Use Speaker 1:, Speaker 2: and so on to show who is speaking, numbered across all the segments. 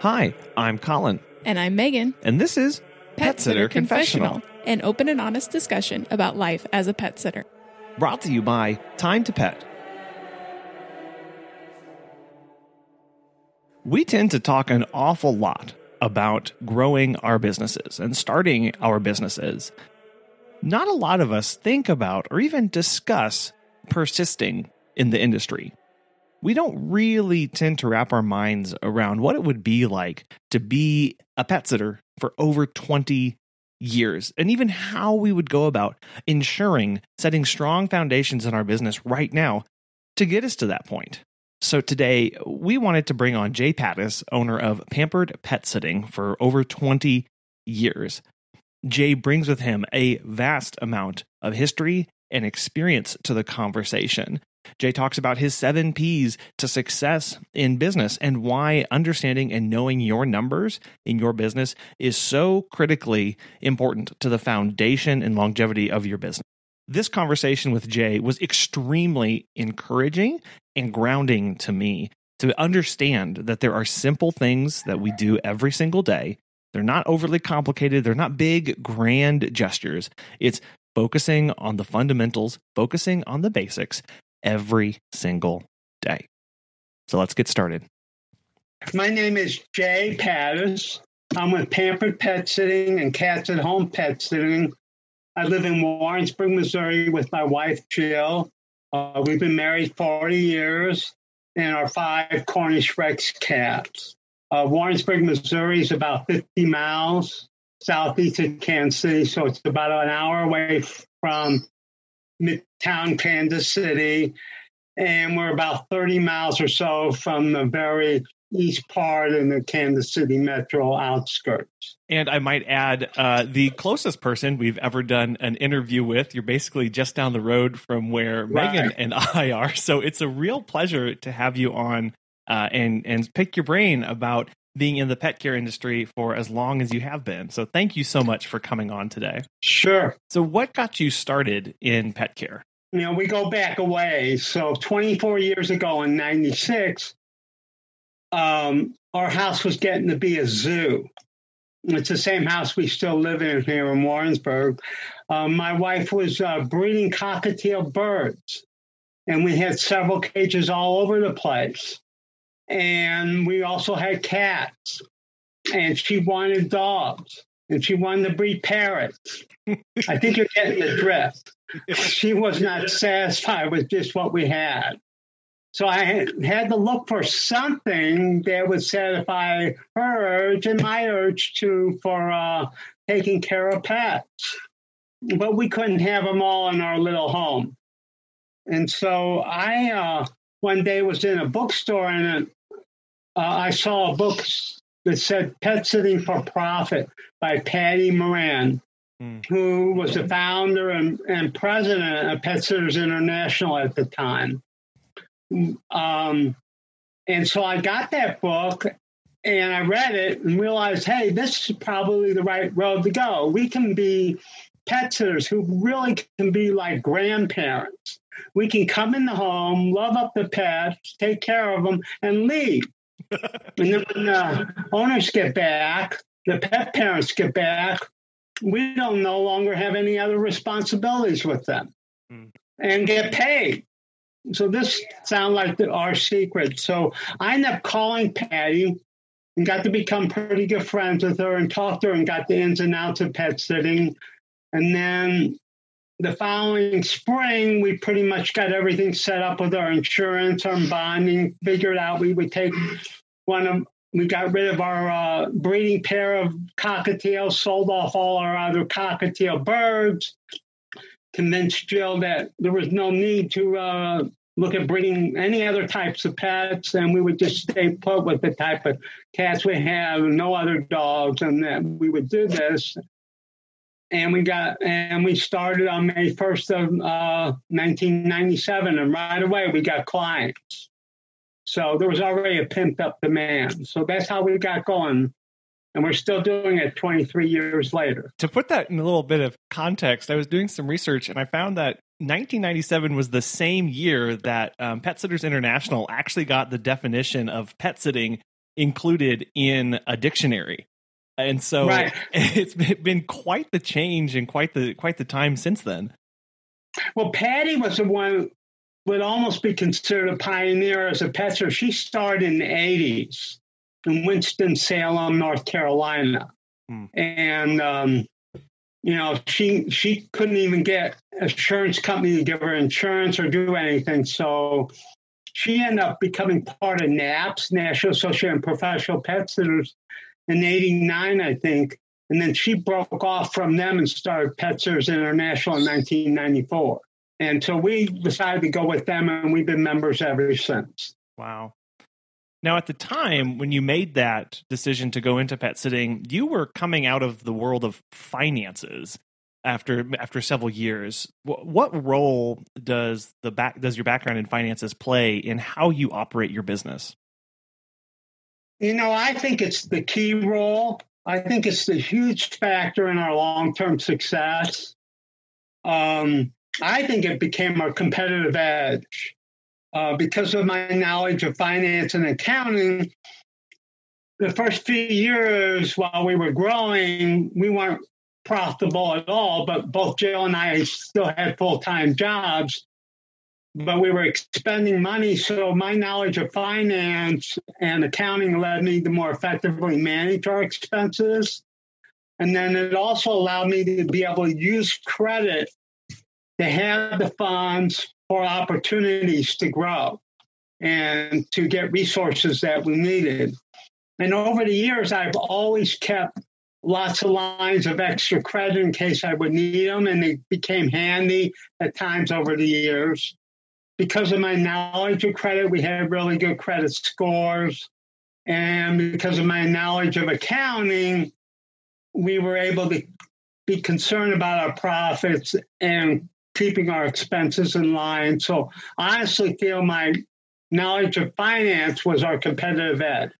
Speaker 1: Hi, I'm Colin.
Speaker 2: And I'm Megan.
Speaker 1: And this is
Speaker 2: Pet Sitter Confessional, an open and honest discussion about life as a pet sitter.
Speaker 1: Brought to you by Time to Pet. We tend to talk an awful lot about growing our businesses and starting our businesses. Not a lot of us think about or even discuss persisting in the industry. We don't really tend to wrap our minds around what it would be like to be a pet sitter for over 20 years, and even how we would go about ensuring setting strong foundations in our business right now to get us to that point. So today, we wanted to bring on Jay Pattiz, owner of Pampered Pet Sitting for over 20 years. Jay brings with him a vast amount of history and experience to the conversation. Jay talks about his 7 Ps to success in business and why understanding and knowing your numbers in your business is so critically important to the foundation and longevity of your business. This conversation with Jay was extremely encouraging and grounding to me to understand that there are simple things that we do every single day. They're not overly complicated. They're not big, grand gestures. It's focusing on the fundamentals, focusing on the basics every single day. So let's get started.
Speaker 3: My name is Jay Pattiz. I'm with Pampered Pet Sitting and Cats at Home Pet Sitting. I live in Warrensburg, Missouri with my wife, Jill. We've been married 40 years and our 5 Cornish Rex cats. Warrensburg, Missouri is about 50 miles southeast of Kansas City, so it's about an hour away from Midtown Kansas City, and we're about 30 miles or so from the very east part in the Kansas City metro outskirts.
Speaker 1: And I might add, the closest person we've ever done an interview with, you're basically just down the road from where Megan and I are. So it's a real pleasure to have you on and pick your brain about being in the pet care industry for as long as you have been. So thank you so much for coming on today.
Speaker 3: Sure.
Speaker 1: So what got you started in pet care?
Speaker 3: You know, we go back a ways. So 24 years ago in 96, our house was getting to be a zoo. It's the same house we still live in here in Warrensburg. My wife was breeding cockatiel birds, and we had several cages all over the place. And we also had cats, and she wanted dogs, and she wanted to breed parrots. I think you're getting the drift. She was not satisfied with just what we had. So I had to look for something that would satisfy her urge and my urge for taking care of pets. But we couldn't have them all in our little home. And so I one day was in a bookstore, and I saw a book that said Pet Sitting for Profit by Patti Moran, who was the founder and president of Pet Sitters International at the time. And so I got that book and I read it and realized, hey, this is probably the right road to go. We can be pet sitters who really can be like grandparents. We can come in the home, love up the pets, take care of them, and leave. And then when the owners get back, the pet parents get back, we don't no longer have any other responsibilities with them and get paid. So this sounds like our secret. So I ended up calling Patti and got to become pretty good friends with her and talked to her and got the ins and outs of pet sitting. And then the following spring, we pretty much got everything set up with our insurance, our bonding, figured out we would take we got rid of our breeding pair of cockatiels, sold off all our other cockatiel birds, convinced Jill that there was no need to look at breeding any other types of pets, and we would just stay put with the type of cats we have, no other dogs, and that we would do this. And we started on May 1st of 1997, and right away we got clients. So there was already a pimped up demand. So that's how we got going. And we're still doing it 23 years later.
Speaker 1: To put that in a little bit of context, I was doing some research and I found that 1997 was the same year that Pet Sitters International actually got the definition of pet sitting included in a dictionary. And so it's been quite the change and quite the time since then.
Speaker 3: Well, Patti was the one would almost be considered a pioneer as a pet sitter. She started in the 80s in Winston-Salem, North Carolina. And, she couldn't even get an insurance company to give her insurance or do anything. So she ended up becoming part of NAPS, National Association of Professional Pet Sitters, in 89, I think. And then she broke off from them and started Pet Sitters International in 1994. And so we decided to go with them, and we've been members ever since.
Speaker 1: Wow. Now, at the time when you made that decision to go into pet sitting, you were coming out of the world of finances after several years. What role does your background in finances play in how you operate your business?
Speaker 3: I think it's the key role. I think it's the huge factor in our long-term success. I think it became our competitive edge because of my knowledge of finance and accounting. The first few years while we were growing, we weren't profitable at all, but both Jill and I still had full-time jobs, but we were expending money. So my knowledge of finance and accounting led me to more effectively manage our expenses. And then it also allowed me to be able to use credit to have the funds for opportunities to grow and to get resources that we needed. And over the years, I've always kept lots of lines of extra credit in case I would need them, and they became handy at times over the years. Because of my knowledge of credit, we had really good credit scores. And because of my knowledge of accounting, we were able to be concerned about our profits and keeping our expenses in line. So I honestly feel my knowledge of finance was our competitive edge,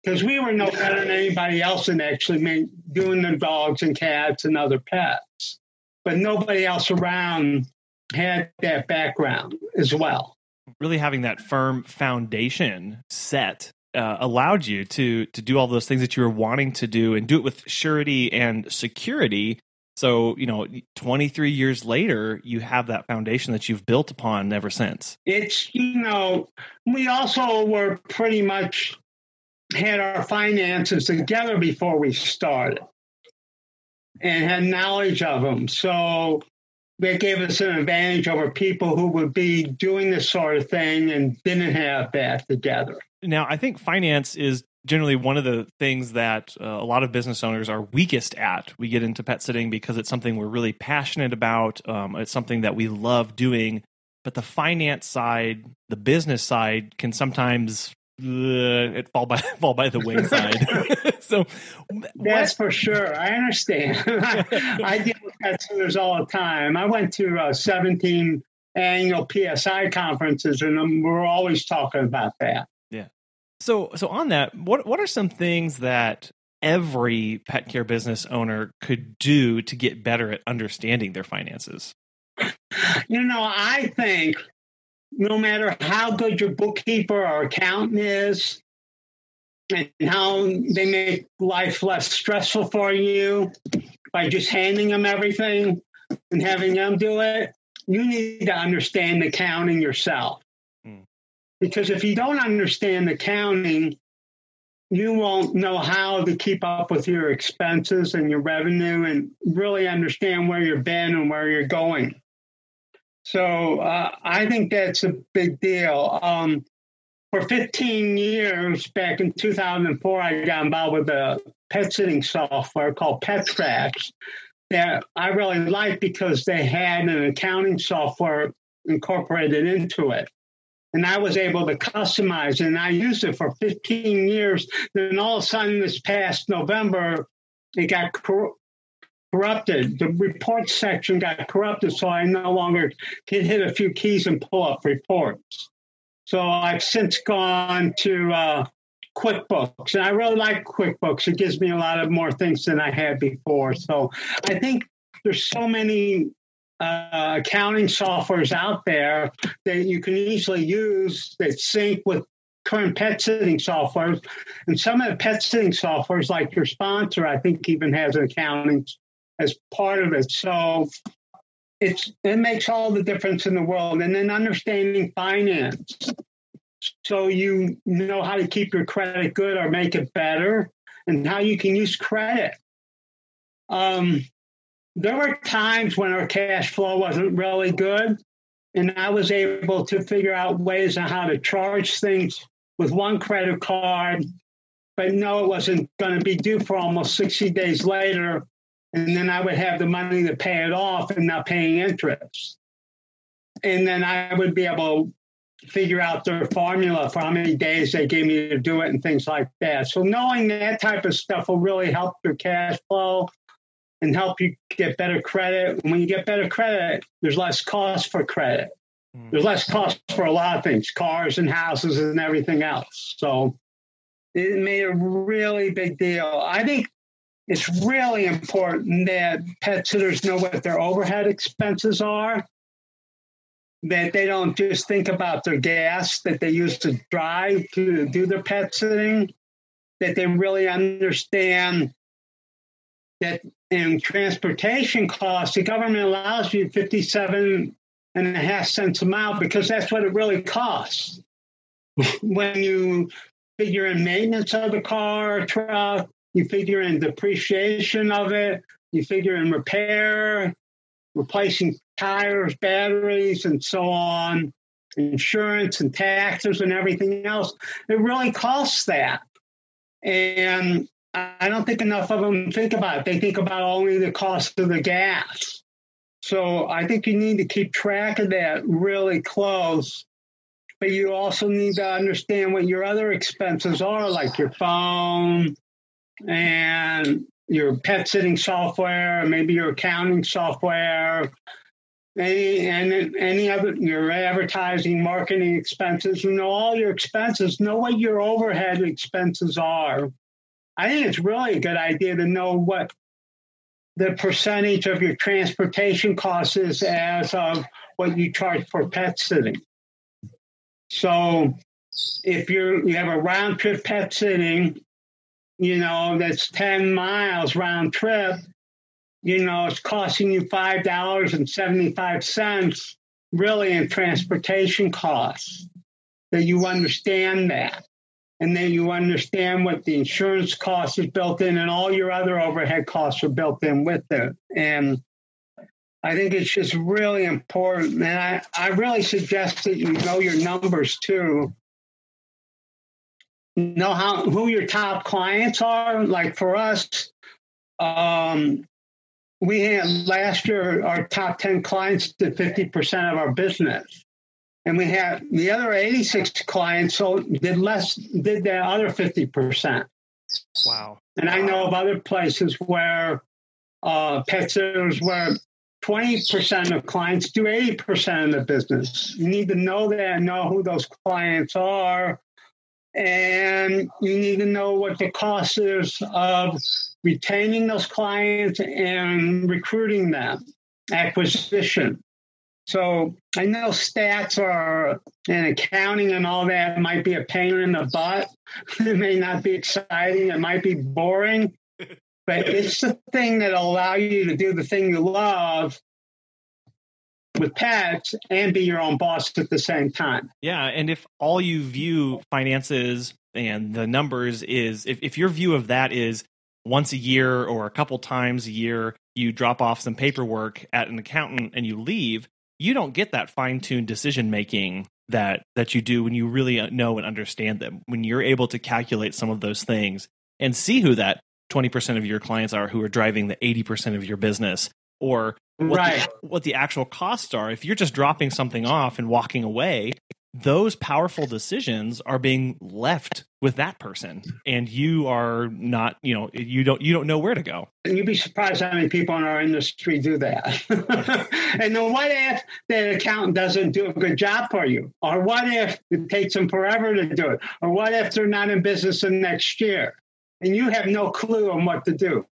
Speaker 3: because we were no better than anybody else in actually doing the dogs and cats and other pets. But nobody else around had that background as well.
Speaker 1: Really having that firm foundation set allowed you to do all those things that you were wanting to do and do it with surety and security. So, 23 years later, you have that foundation that you've built upon ever since.
Speaker 3: It's, we also were pretty much had our finances together before we started and had knowledge of them. So that gave us an advantage over people who would be doing this sort of thing and didn't have that together.
Speaker 1: Now, I think finance is generally one of the things that a lot of business owners are weakest at. We get into pet sitting because it's something we're really passionate about. It's something that we love doing. But the finance side, the business side, can sometimes it fall by the wayside. So
Speaker 3: that's for sure. I understand. I deal with pet sitters all the time. I went to 17 annual PSI conferences, and we're always talking about that.
Speaker 1: Yeah. So on that, what are some things that every pet care business owner could do to get better at understanding their finances?
Speaker 3: I think no matter how good your bookkeeper or accountant is and how they make life less stressful for you by just handing them everything and having them do it, you need to understand accounting yourself. Because if you don't understand accounting, you won't know how to keep up with your expenses and your revenue and really understand where you've been and where you're going. So I think that's a big deal. For 15 years, back in 2004, I got involved with a pet sitting software called Pet Tracks that I really liked because they had an accounting software incorporated into it. And I was able to customize it, and I used it for 15 years. Then all of a sudden, this past November, it got corrupted. The report section got corrupted, so I no longer can hit a few keys and pull up reports. So I've since gone to QuickBooks, and I really like QuickBooks. It gives me a lot of more things than I had before. So I think there's so many accounting softwares out there that you can easily use that sync with current pet sitting softwares. And some of the pet sitting softwares, like your sponsor, I think even has an accounting as part of it. So it makes all the difference in the world. And then understanding finance. So you know how to keep your credit good or make it better, and how you can use credit. There were times when our cash flow wasn't really good, and I was able to figure out ways on how to charge things with one credit card, but no, it wasn't going to be due for almost 60 days later, and then I would have the money to pay it off and not paying interest. And then I would be able to figure out their formula for how many days they gave me to do it and things like that. So knowing that type of stuff will really help your cash flow and help you get better credit. When you get better credit, there's less cost for credit. There's less cost for a lot of things, cars and houses and everything else. So it made a really big deal. I think it's really important that pet sitters know what their overhead expenses are, that they don't just think about their gas that they use to drive to do their pet sitting, that they really understand that in transportation costs, the government allows you 57.5 cents a mile because that's what it really costs. When you figure in maintenance of the car or truck, you figure in depreciation of it, you figure in repair, replacing tires, batteries, and so on, insurance and taxes and everything else, it really costs that. And I don't think enough of them think about it. They think about only the cost of the gas. So I think you need to keep track of that really close. But you also need to understand what your other expenses are, like your phone and your pet sitting software, maybe your accounting software, any other, your advertising, marketing expenses. You know all your expenses. Know what your overhead expenses are. I think it's really a good idea to know what the percentage of your transportation costs is as of what you charge for pet sitting. So if you have a round trip pet sitting, that's 10 miles round trip, it's costing you $5.75 really in transportation costs, that you understand that. And then you understand what the insurance cost is built in, and all your other overhead costs are built in with it. And I think it's just really important. And I really suggest that you know your numbers too. Know who your top clients are. Like for us, we had last year, our top 10 clients did 50% of our business. And we had the other 86 clients did the other 50%.
Speaker 1: Wow.
Speaker 3: And I know of other places where pet sitters where 20% of clients do 80% of the business. You need to know that, know who those clients are. And you need to know what the cost is of retaining those clients and recruiting them, acquisition. So I know stats and accounting and all that might be a pain in the butt. It may not be exciting. It might be boring. But it's the thing that allow you to do the thing you love with pets and be your own boss at the same time.
Speaker 1: Yeah. And if all you view finances and the numbers is, if your view of that is once a year or a couple times a year, you drop off some paperwork at an accountant and you leave, you don't get that fine-tuned decision-making that you do when you really know and understand them, when you're able to calculate some of those things and see who that 20% of your clients are who are driving the 80% of your business, or what the actual costs are. If you're just dropping something off and walking away, those powerful decisions are being left with that person, and you are not, you don't know where to go.
Speaker 3: And you'd be surprised how many people in our industry do that. And then what if the accountant doesn't do a good job for you? Or what if it takes them forever to do it? Or what if they're not in business the next year? And you have no clue on what to do.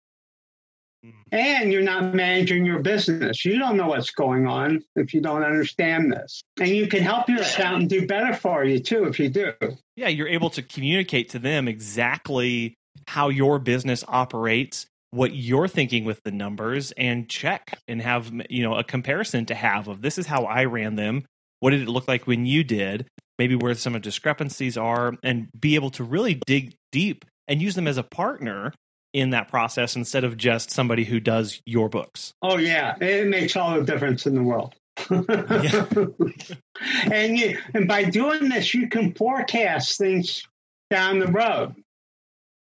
Speaker 3: And you're not managing your business. You don't know what's going on if you don't understand this. And you can help your accountant do better for you, too, if you do.
Speaker 1: Yeah, you're able to communicate to them exactly how your business operates, what you're thinking with the numbers, and check and have, a comparison to have of this is how I ran them. What did it look like when you did? Maybe where some of the discrepancies are, and be able to really dig deep and use them as a partner in that process instead of just somebody who does your books.
Speaker 3: Oh, yeah. It makes all the difference in the world. And by doing this, you can forecast things down the road,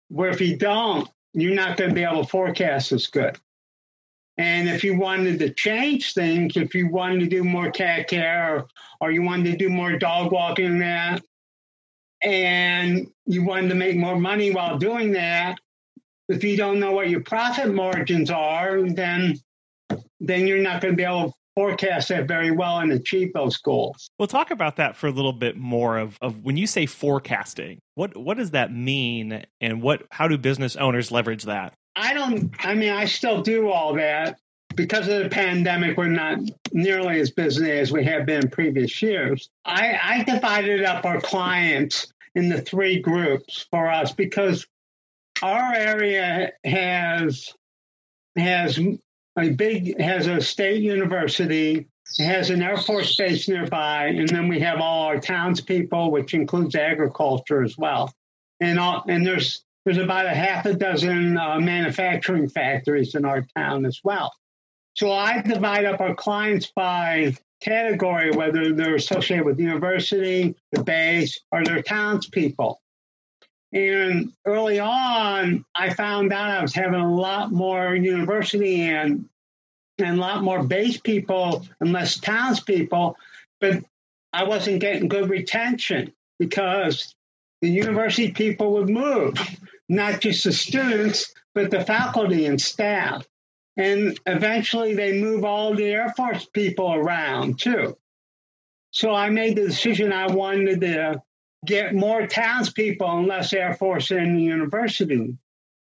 Speaker 3: where if you don't, you're not going to be able to forecast as good. And if you wanted to change things, if you wanted to do more cat care or you wanted to do more dog walking and that, and you wanted to make more money while doing that, if you don't know what your profit margins are, then you're not going to be able to forecast that very well and achieve those goals.
Speaker 1: We'll talk about that for a little bit more of when you say forecasting, what does that mean, and how do business owners leverage that?
Speaker 3: I still do all that. Because of the pandemic, we're not nearly as busy as we have been in previous years. I divided up our clients into 3 groups for us because our area has a state university, has an Air Force base nearby, and then we have all our townspeople, which includes agriculture as well. And there's about a half a dozen manufacturing factories in our town as well. So I divide up our clients by category, whether they're associated with the university, the base, or their townspeople. And early on, I found out I was having a lot more university and a lot more base people and less townspeople, but I wasn't getting good retention because the university people would move, not just the students, but the faculty and staff. And eventually they move all the Air Force people around too. So I made the decision I wanted to get more townspeople and less Air Force in the university.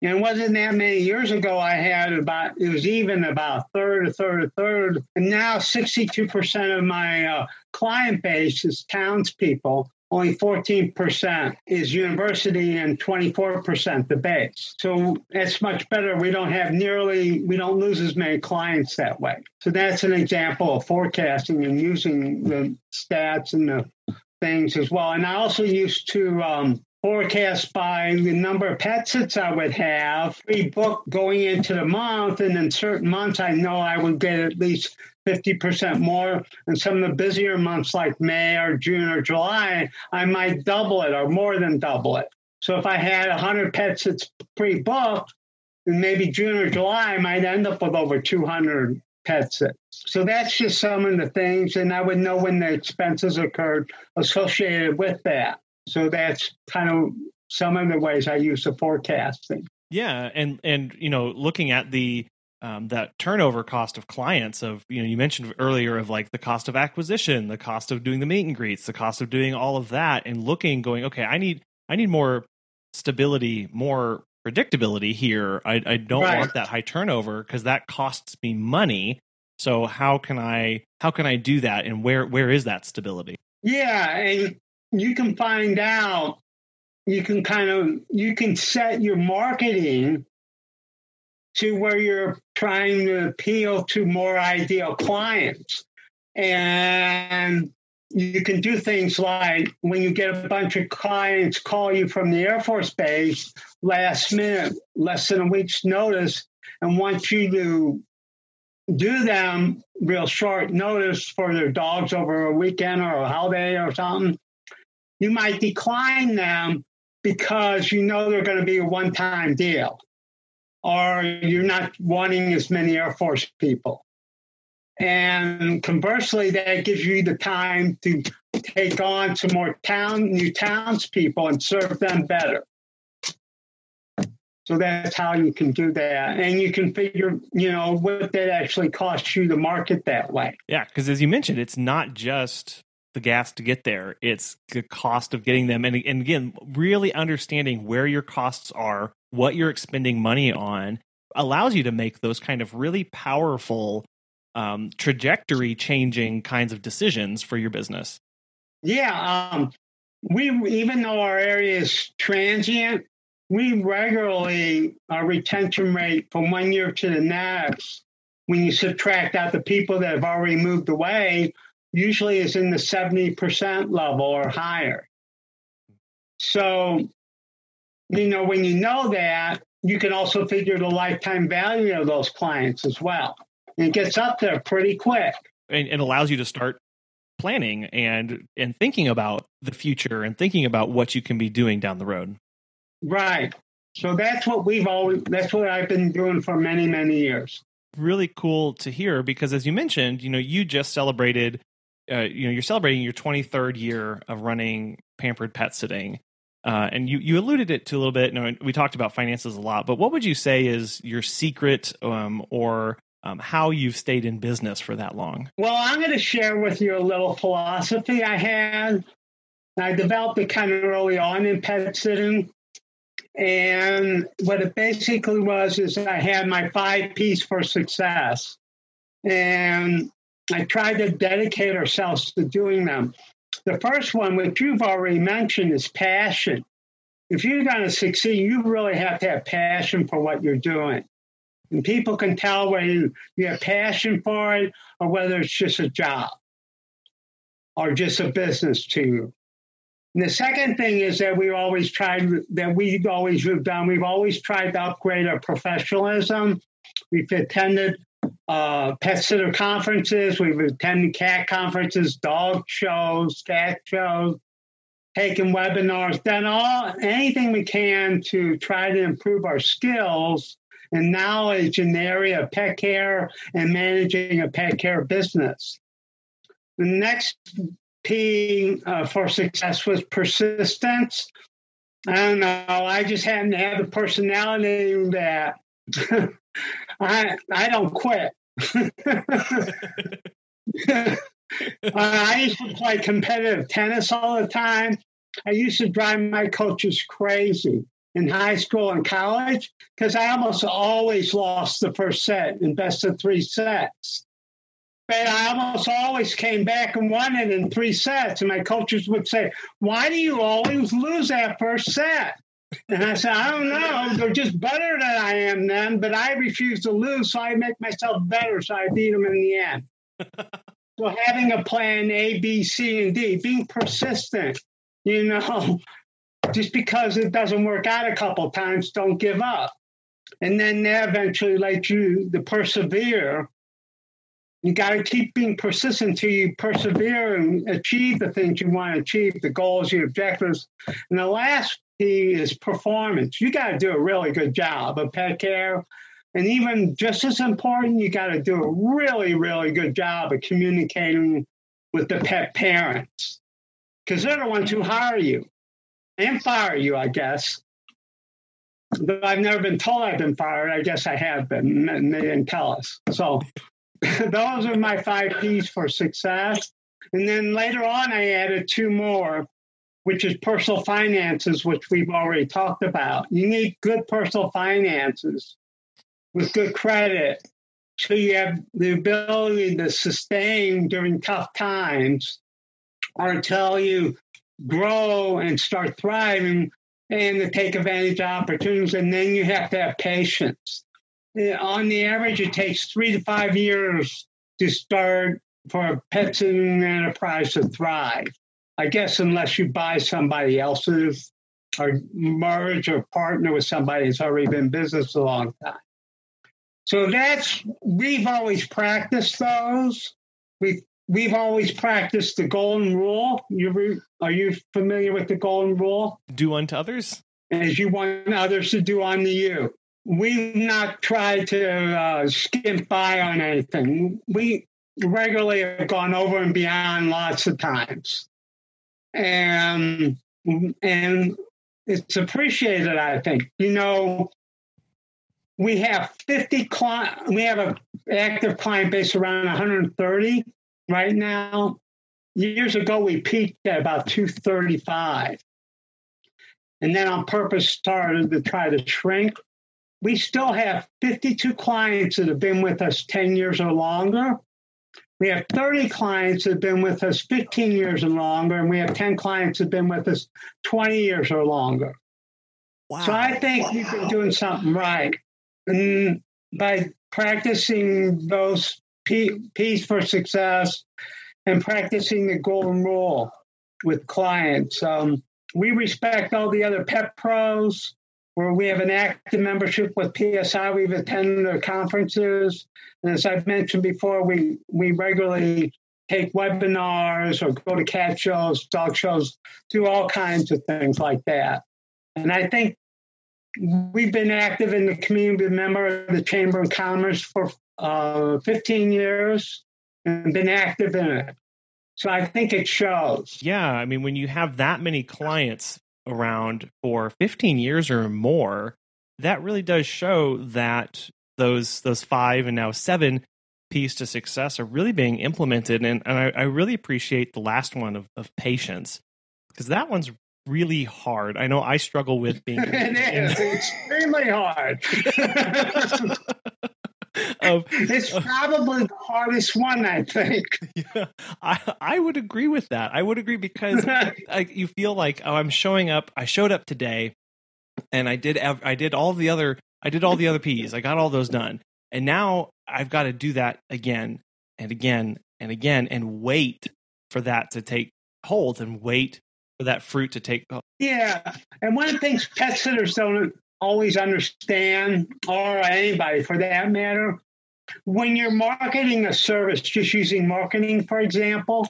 Speaker 3: And it wasn't that many years ago I had it was even about a third. And now 62% of my client base is townspeople. Only 14% is university and 24% the base. So that's much better. We don't lose as many clients that way. So that's an example of forecasting and using the stats and the things as well. And I also used to forecast by the number of pet sits I would have pre-booked going into the month. And in certain months, I know I would get at least 50% more. And some of the busier months like May or June or July, I might double it or more than double it. So if I had 100 pet sits pre-booked, then maybe June or July, I might end up with over 200 pet sits. So that's just some of the things. And I would know when the expenses occurred associated with that. So that's kind of some of the ways I use the forecasting.
Speaker 1: Yeah. And looking at that turnover cost of clients you mentioned earlier of like the cost of acquisition, the cost of doing the meet and greets, the cost of doing all of that, and going, okay, I need more stability, more predictability here. I don't want that high turnover because that costs me money. So how can I do that? And where is that stability?
Speaker 3: Yeah. And you can find out, you can set your marketing to where you're trying to appeal to more ideal clients. And you can do things like when you get a bunch of clients call you from the Air Force Base last minute, less than a week's notice, and want you to do them real short notice for their dogs over a weekend or a holiday or something, you might decline them because you know they're going to be a one-time deal, or you're not wanting as many Air Force people. And conversely, that gives you the time to take on some more new townspeople and serve them better. So that's how you can do that. And you can figure, what that actually costs you to market that way.
Speaker 1: Yeah, because as you mentioned, it's not just the gas to get there. It's the cost of getting them. And again, really understanding where your costs are, what you're expending money on, allows you to make those kind of really powerful trajectory changing kinds of decisions for your business.
Speaker 3: Yeah. We, even though our area is transient, we regularly, our retention rate from 1 year to the next, when you subtract out the people that have already moved away, usually is in the 70% level or higher. So, when you know that, you can also figure the lifetime value of those clients as well. And it gets up there pretty quick.
Speaker 1: And it allows you to start planning and thinking about the future and thinking about what you can be doing down the road. Right.
Speaker 3: So that's what I've been doing for many, many years.
Speaker 1: Really cool to hear, because as you mentioned, you just celebrated, you're celebrating your 23rd year of running Pampered Pet Sitting. And you alluded it to a little bit. We talked about finances a lot, but what would you say is your secret or how you've stayed in business for that long?
Speaker 3: Well, I'm going to share with you a little philosophy I had. I developed it kind of early on in pet sitting. And what it basically was is I had my 5 P's for success. And I tried to dedicate ourselves to doing them. The first one, which you've already mentioned, is passion. If you're going to succeed, you really have to have passion for what you're doing. And people can tell whether you have passion for it or whether it's just a job or just a business to you. And the second thing is that we've always tried to upgrade our professionalism. We've attended pet sitter conferences. We've attended cat conferences, dog shows, cat shows, taken webinars, done anything we can to try to improve our skills and knowledge in the area of pet care and managing a pet care business. The next P for success was persistence. I don't know. I just happen to have the personality that I don't quit. I used to play competitive tennis all the time. I used to drive my coaches crazy in high school and college because I almost always lost the first set in best of 3 sets. But I almost always came back and won it in 3 sets. And my coaches would say, "Why do you always lose that first set?" And I said, "I don't know. They're just better than I am then, but I refuse to lose, so I make myself better, so I beat them in the end." So having a plan A, B, C, and D, being persistent, just because it doesn't work out a couple times, don't give up. And then that eventually lets you to persevere. You got to keep being persistent until you persevere and achieve the things you want to achieve, the goals, your objectives. And the last P is performance. You got to do a really good job of pet care. And even just as important, you got to do a really, really good job of communicating with the pet parents, because they're the ones who hire you and fire you, I guess. But I've never been told I've been fired. I guess I have been, and they didn't tell us. So those are my 5 P's for success. And then later on, I added 2 more, which is personal finances, which we've already talked about. You need good personal finances with good credit, so you have the ability to sustain during tough times or until you grow and start thriving and to take advantage of opportunities. And then you have to have patience. On the average, it takes 3 to 5 years to start for a pet sitting enterprise to thrive. I guess unless you buy somebody else's or merge or partner with somebody that's already been in business a long time. So we've always practiced those. We've always practiced the golden rule. Are you familiar with the golden rule?
Speaker 1: Do unto others
Speaker 3: as you want others to do unto you. We've not tried to skimp by on anything. We regularly have gone over and beyond lots of times. And it's appreciated, I think. We have 50 clients. We have an active client base around 130 right now. Years ago, we peaked at about 235. And then on purpose started to try to shrink. we still have 52 clients that have been with us 10 years or longer. We have 30 clients that have been with us 15 years and longer, and we have 10 clients that have been with us 20 years or longer. Wow. So I think we've been doing something right. And by practicing those P's for success and practicing the golden rule with clients. We respect all the other pet pros, where we have an active membership with PSI. We've attended their conferences. And as I've mentioned before, we regularly take webinars or go to cat shows, dog shows, do all kinds of things like that. And I think we've been active in the community, member of the Chamber of Commerce for 15 years and been active in it. So I think it shows.
Speaker 1: Yeah. I mean, when you have that many clients around for 15 years or more, that really does show that those 5 and now 7 P's to success are really being implemented. And I really appreciate the last one of patience, because that one's really hard. I know I struggle with being
Speaker 3: It's extremely hard. It's probably the hardest one, I think.
Speaker 1: Yeah, I would agree with that. I would agree, because you feel like, oh, I'm showing up. I showed up today, and I did all the other P's. I got all those done, and now I've got to do that again and again and again, and wait for that to take hold, and wait for that fruit to take hold.
Speaker 3: Yeah, and one of the things pet sitters don't always understand, or anybody for that matter, when you're marketing a service, just using marketing, for example,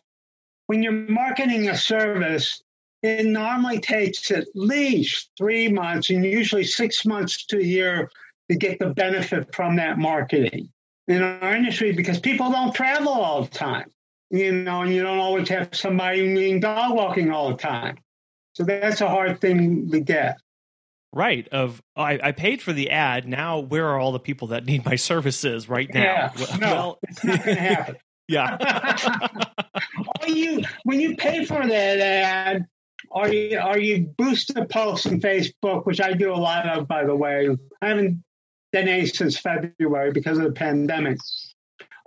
Speaker 3: when you're marketing a service, it normally takes at least 3 months and usually 6 months to a year to get the benefit from that marketing in our industry, because people don't travel all the time, and you don't always have somebody being dog walking all the time. So that's a hard thing to get.
Speaker 1: Right. I paid for the ad. Now, where are all the people that need my services right now?
Speaker 3: Yeah. No, it's not going to happen.
Speaker 1: Yeah.
Speaker 3: When you pay for that ad, or you boost a post on Facebook, which I do a lot of, by the way. I haven't done any since February because of the pandemic.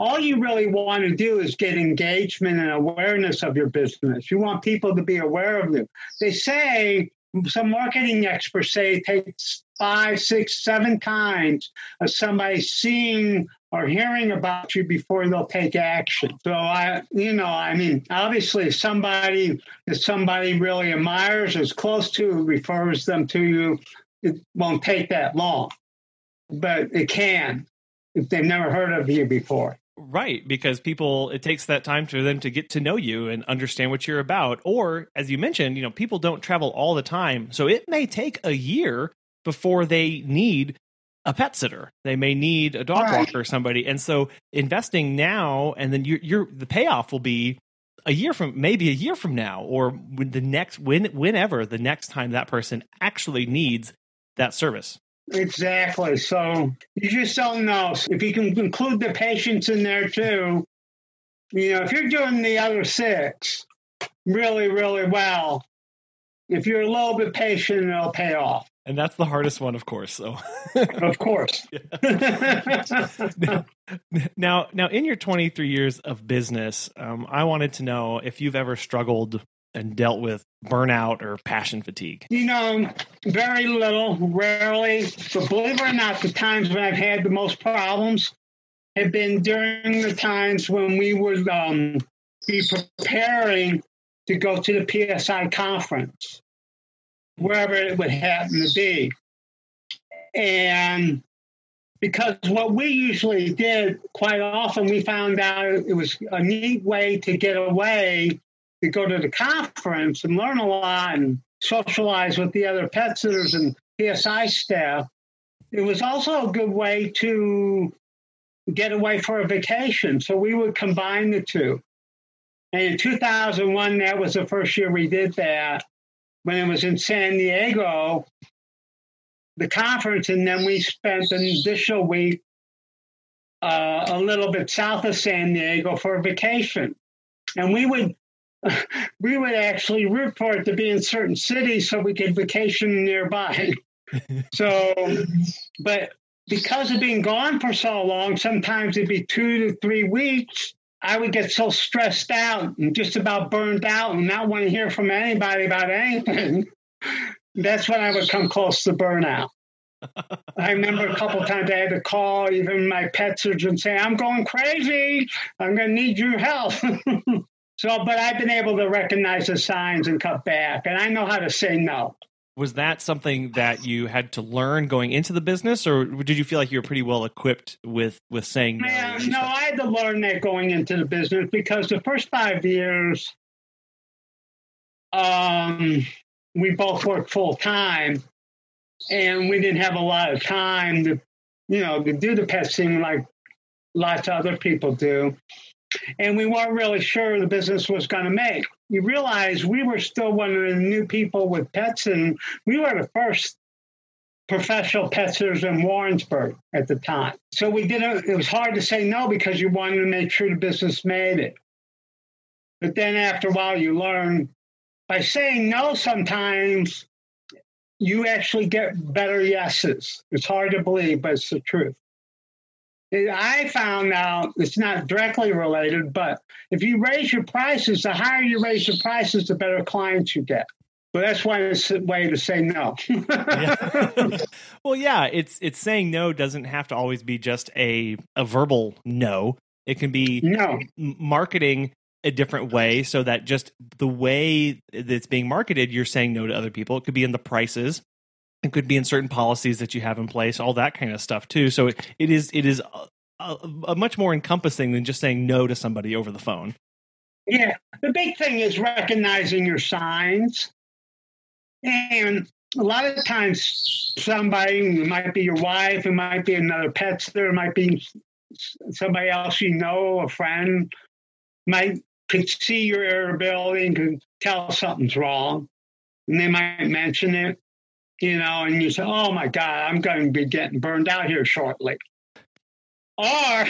Speaker 3: All you really want to do is get engagement and awareness of your business. You want people to be aware of you. They say, some marketing experts say, it takes 5, 6, 7 times of somebody seeing or hearing about you before they'll take action. So obviously, if somebody really admires, is close to, refers them to you, it won't take that long, but it can if they've never heard of you before.
Speaker 1: Right, because it takes that time for them to get to know you and understand what you're about. Or, as you mentioned, people don't travel all the time. So it may take a year before they need a pet sitter. They may need a dog walker or somebody. And so investing now, and then the payoff will be maybe a year from now, or whenever the next time that person actually needs that service.
Speaker 3: Exactly. So you just don't know. If you can include the patience in there too, if you're doing the other 6 really, really well, if you're a little bit patient, it'll pay off.
Speaker 1: And that's the hardest one, of course. So,
Speaker 3: of course.
Speaker 1: Now, in your 23 years of business, I wanted to know if you've ever struggled and dealt with burnout or passion fatigue.
Speaker 3: Very little, rarely. But believe it or not, the times when I've had the most problems have been during the times when we would be preparing to go to the PSI conference, wherever it would happen to be. And because what we usually did, quite often we found out it was a neat way to get away, to go to the conference and learn a lot and socialize with the other pet sitters and PSI staff. It was also a good way to get away for a vacation. So we would combine the two. And in 2001, that was the first year we did that, when it was in San Diego, the conference, and then we spent an additional week a little bit south of San Diego for a vacation. And we would actually root for it to be in certain cities so we could vacation nearby. So, but because of being gone for so long, sometimes it'd be 2 to 3 weeks. I would get so stressed out and just about burned out and not want to hear from anybody about anything. That's when I would come close to burnout. I remember a couple of times I had to call even my pet surgeon and say, I'm going crazy. I'm going to need your help. But I've been able to recognize the signs and cut back, and I know how to say no.
Speaker 1: Was that something that you had to learn going into the business, or did you feel like you were pretty well equipped with saying no?
Speaker 3: Yeah, no, I had to learn that going into the business because the first 5 years, we both worked full time, and we didn't have a lot of time to do the pet sitting like lots of other people do. And we weren't really sure the business was going to make. You realize we were still one of the new people with pets, and we were the first professional pet sitters in Warrensburg at the time. So it was hard to say no because you wanted to make sure the business made it. But then after a while, you learn by saying no sometimes, you actually get better yeses. It's hard to believe, but it's the truth. I found out it's not directly related, but if you raise your prices, the higher you raise your prices, the better clients you get. So that's one way to say no.
Speaker 1: Yeah. Well, yeah, it's saying no doesn't have to always be just a verbal no. It can be marketing a different way so that just the way that's being marketed, you're saying no to other people. It could be in the prices. It could be in certain policies that you have in place, all that kind of stuff too. So it is a much more encompassing than just saying no to somebody over the phone.
Speaker 3: Yeah, the big thing is recognizing your signs. And a lot of times somebody, it might be your wife, it might be another pet sitter, it might be somebody else a friend, could see your irritability and could tell something's wrong. And they might mention it. And you say, oh, my God, I'm going to be getting burned out here shortly. Or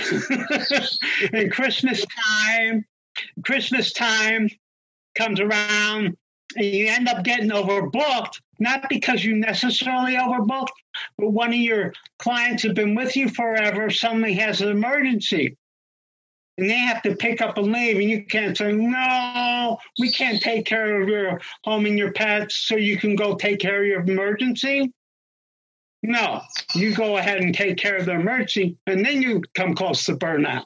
Speaker 3: in Christmas time comes around and you end up getting overbooked, not because you necessarily overbooked, but one of your clients have been with you forever suddenly has an emergency. And they have to pick up and leave, and you can't say, no, we can't take care of your home and your pets so you can go take care of your emergency. No, you go ahead and take care of the emergency, and then you come close to burnout.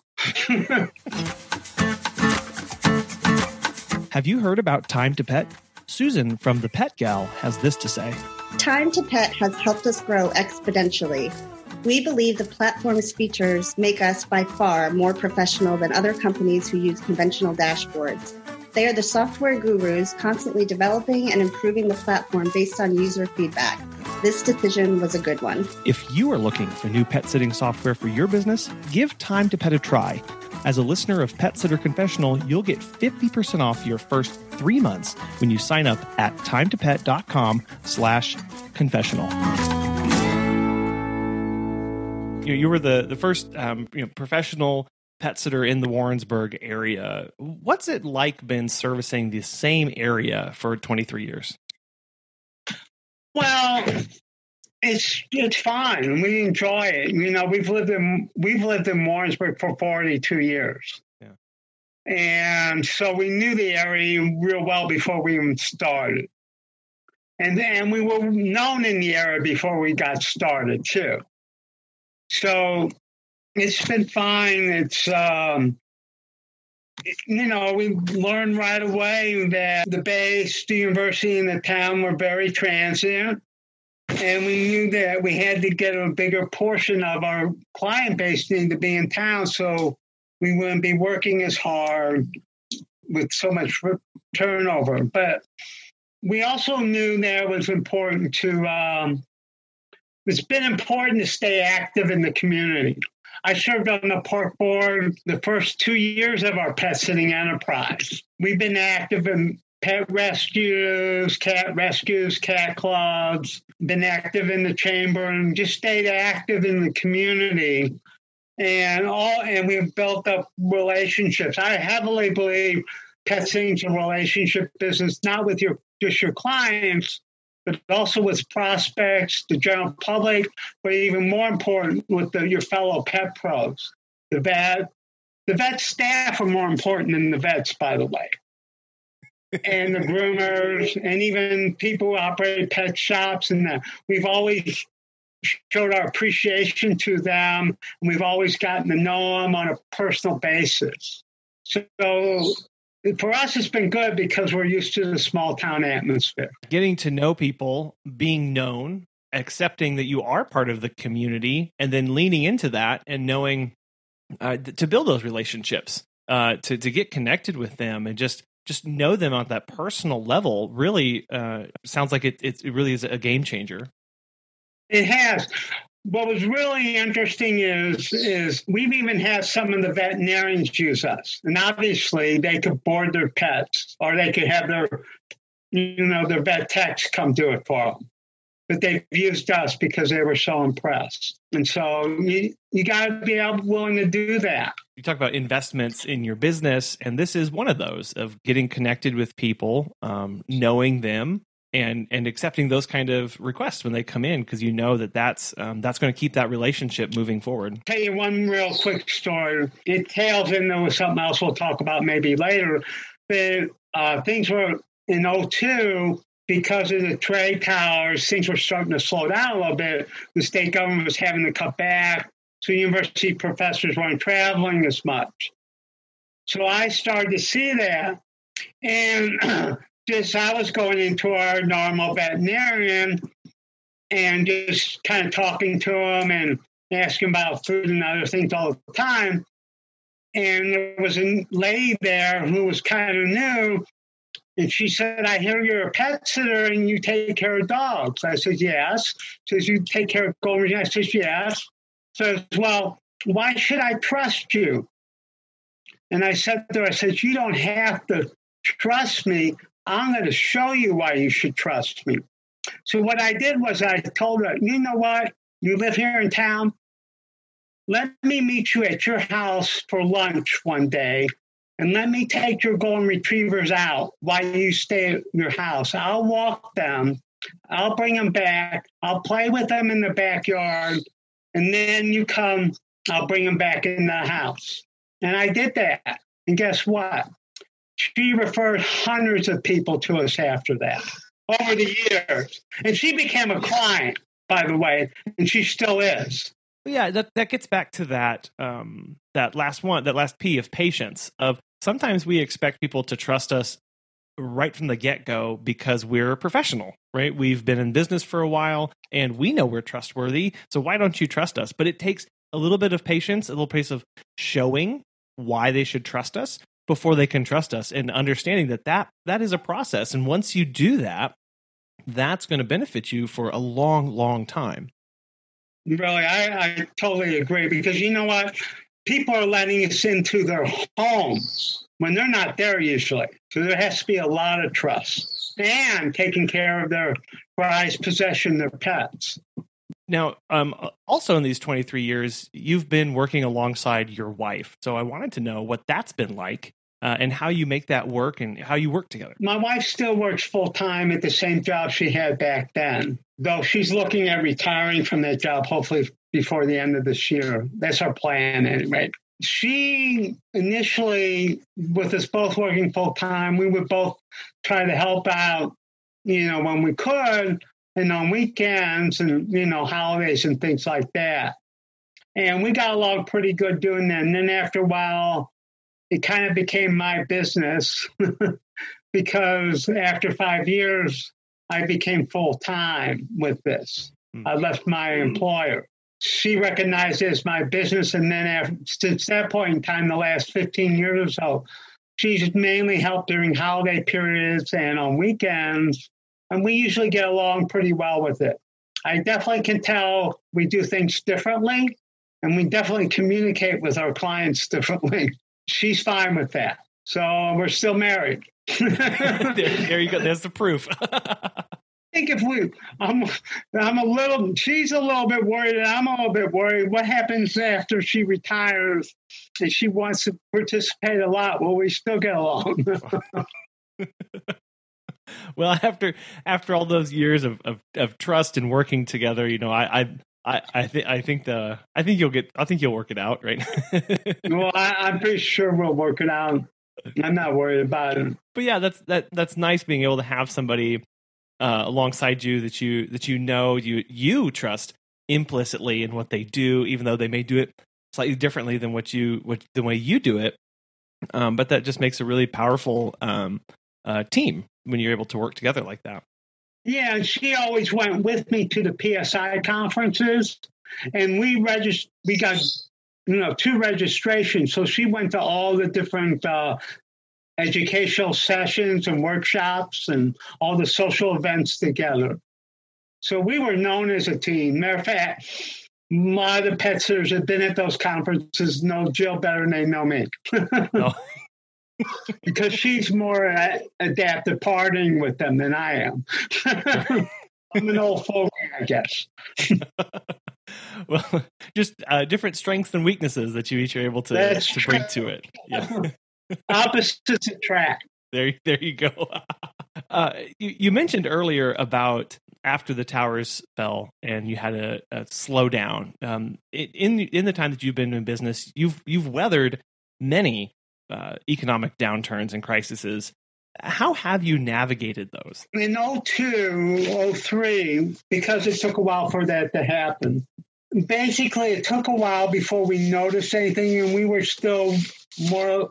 Speaker 1: Have you heard about Time to Pet? Susan from The Pet Gal has this to say.
Speaker 4: Time to Pet has helped us grow exponentially. We believe the platform's features make us by far more professional than other companies who use conventional dashboards. They are the software gurus constantly developing and improving the platform based on user feedback. This decision was a good one.
Speaker 1: If you are looking for new pet sitting software for your business, give Time to Pet a try. As a listener of Pet Sitter Confessional, you'll get 50% off your first 3 months when you sign up at timetopet.com/confessional. You were the first professional pet sitter in the Warrensburg area. What's it like been servicing the same area for 23 years?
Speaker 3: Well, it's fine. We enjoy it. We've lived in Warrensburg for 42 years. Yeah. And so we knew the area real well before we even started. And we were known in the area before we got started too. So it's been fine. It's, we learned right away that the base, the university, and the town were very transient. And we knew that we had to get a bigger portion of our client base needed to be in town so we wouldn't be working as hard with so much turnover. But we also knew that it was important it's been important to stay active in the community. I served on the park board the first 2 years of our pet sitting enterprise. We've been active in pet rescues, cat clubs, been active in the chamber, and just stayed active in the community. And we've built up relationships. I heavily believe pet sitting is a relationship business, not with just your clients, but also with prospects, the general public, but even more important with your fellow pet pros. The vet staff are more important than the vets, by the way. And the groomers, and even people who operate pet shops, and we've always showed our appreciation to them, and we've always gotten to know them on a personal basis. So for us, it's been good because we're used to the small town atmosphere.
Speaker 1: Getting to know people, being known, accepting that you are part of the community, and then leaning into that and knowing to build those relationships, to get connected with them, and just know them on that personal level really sounds like it really is a game changer.
Speaker 3: It has. What was really interesting is we've even had some of the veterinarians use us. And obviously they could board their pets, or they could have their vet techs come do it for them. But they've used us because they were so impressed. And so you got to be willing to do that.
Speaker 1: You talk about investments in your business, and this is one of those, of getting connected with people, knowing them, and accepting those kind of requests when they come in, because you know that's going to keep that relationship moving forward.
Speaker 3: I'll tell you one real quick story. It tails into something else we'll talk about maybe later. But things were in 2002. Because of the trade towers, things were starting to slow down a little bit. The state government was having to cut back, so university professors weren't traveling as much. So I started to see that, and I was going into our normal veterinarian and just kind of talking to him and asking about food and other things all the time. And there was a lady there who was kind of new. And she said, I hear you're a pet sitter and you take care of dogs. I said, yes. She says, you take care of golden. I said, yes. Says, well, why should I trust you? And I said to her, I said, you don't have to trust me. I'm going to show you why you should trust me. So what I did was I told her, you know what? You live here in town. Let me meet you at your house for lunch one day. And let me take your golden retrievers out while you stay at your house. I'll walk them. I'll bring them back. I'll play with them in the backyard. And then you come, I'll bring them back in the house. And I did that. And guess what? She referred hundreds of people to us after that over the years. And she became a client, by the way, and she still is.
Speaker 1: Yeah, that gets back to that last P of patience. Of sometimes we expect people to trust us right from the get-go because we're a professional, right? We've been in business for a while and we know we're trustworthy. So why don't you trust us? But it takes a little bit of patience, a little pace of showing why they should trust us before they can trust us, and understanding that is a process. And once you do that, that's going to benefit you for a long, long time.
Speaker 3: Really, I totally agree, because you know what? People are letting us into their homes when they're not there usually. So there has to be a lot of trust and taking care of their prized possession, their pets.
Speaker 1: Now, also in these 23 years, you've been working alongside your wife. So I wanted to know what that's been like and how you make that work and how you work together.
Speaker 3: My wife still works full-time at the same job she had back then, though she's looking at retiring from that job, hopefully before the end of this year. That's our plan anyway. She initially, with us both working full-time, we would both try to help out, when we could, and on weekends and, holidays and things like that. And we got along pretty good doing that. And then after a while, it kind of became my business because after 5 years, I became full-time with this. I left my employer. She recognized it as my business. And then since that point in time, the last 15 years or so, she's mainly helped during holiday periods and on weekends. And we usually get along pretty well with it. I definitely can tell we do things differently, and we definitely communicate with our clients differently. She's fine with that. So we're still married.
Speaker 1: There you go. There's the proof.
Speaker 3: I think she's a little bit worried, and I'm a little bit worried. What happens after she retires and she wants to participate a lot? Will we still get along?
Speaker 1: Well, after all those years of trust and working together, I think you'll work it out, right?
Speaker 3: Well, I'm pretty sure we'll work it out. I'm not worried about it.
Speaker 1: But yeah, that's nice being able to have somebody alongside you that you trust implicitly in what they do, even though they may do it slightly differently than the way you do it. But that just makes a really powerful team when you're able to work together like that.
Speaker 3: Yeah, and she always went with me to the PSI conferences, and we got 2 registrations. So she went to all the different educational sessions and workshops and all the social events together. So we were known as a team. Matter of fact, a lot of the pet sitters have been at those conferences know Jill better than they know me.
Speaker 1: No.
Speaker 3: Because she's more adept at partying with them than I am. I'm an old fogey, I guess.
Speaker 1: Well, just different strengths and weaknesses that you each are able to bring to it. Yeah.
Speaker 3: Opposites attract.
Speaker 1: There you go. You mentioned earlier about after the towers fell and you had a slowdown. In the time that you've been in business, you've weathered many economic downturns and crises. How have you navigated those?
Speaker 3: In 2002, 2003, because it took a while for that to happen. Basically, it took a while before we noticed anything, and we were still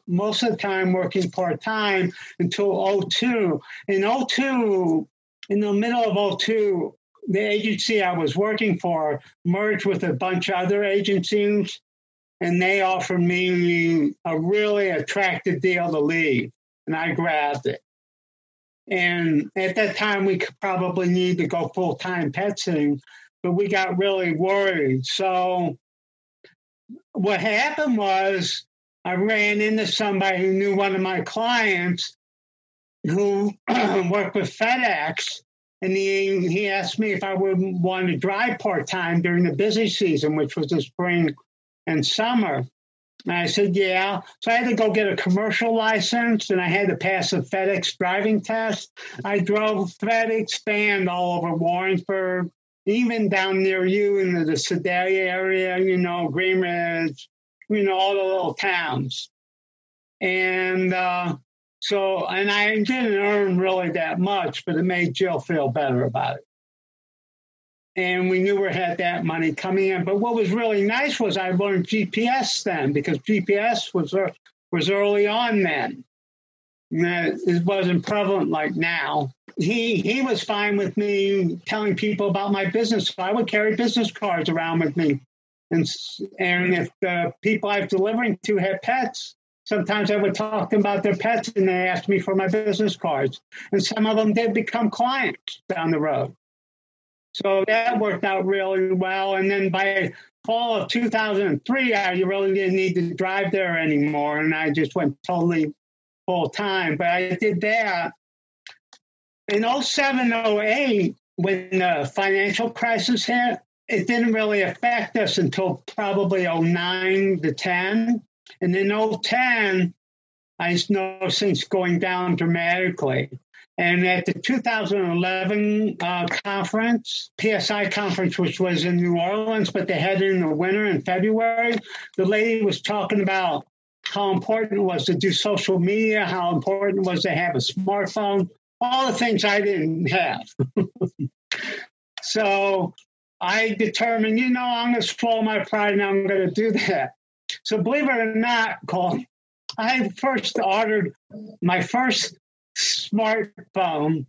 Speaker 3: most of the time working part-time until 2002. In 2002, in the middle of 2002, the agency I was working for merged with a bunch of other agencies, and they offered me a really attractive deal to leave, and I grabbed it. And at that time, we could probably need to go full-time pet sitting, but we got really worried. So what happened was I ran into somebody who knew one of my clients who worked with FedEx, and he asked me if I would want to drive part-time during the busy season, which was the spring and summer. And I said, yeah. So I had to go get a commercial license, and I had to pass a FedEx driving test. I drove FedEx band all over Warrensburg, even down near you in the Sedalia area, Green Ridge, all the little towns. And and I didn't earn really that much, but it made Jill feel better about it. And we knew we had that money coming in. But what was really nice was I learned GPS then, because GPS was early on then. It wasn't prevalent like now. He was fine with me telling people about my business. So I would carry business cards around with me. And if the people I was delivering to had pets, sometimes I would talk to them about their pets, and they asked me for my business cards. And some of them did become clients down the road. So that worked out really well. And then by fall of 2003, I really didn't need to drive there anymore. And I just went totally full time. But I did that. In 2007, 2008, when the financial crisis hit, it didn't really affect us until probably 2009 to 10. And in 2010, I noticed things going down dramatically. And at the 2011 conference, PSI conference, which was in New Orleans, but they had it in the winter in February, the lady was talking about how important it was to do social media, how important it was to have a smartphone, all the things I didn't have. So I determined, I'm going to swallow my pride and I'm going to do that. So believe it or not, Cole, I first ordered my first smartphone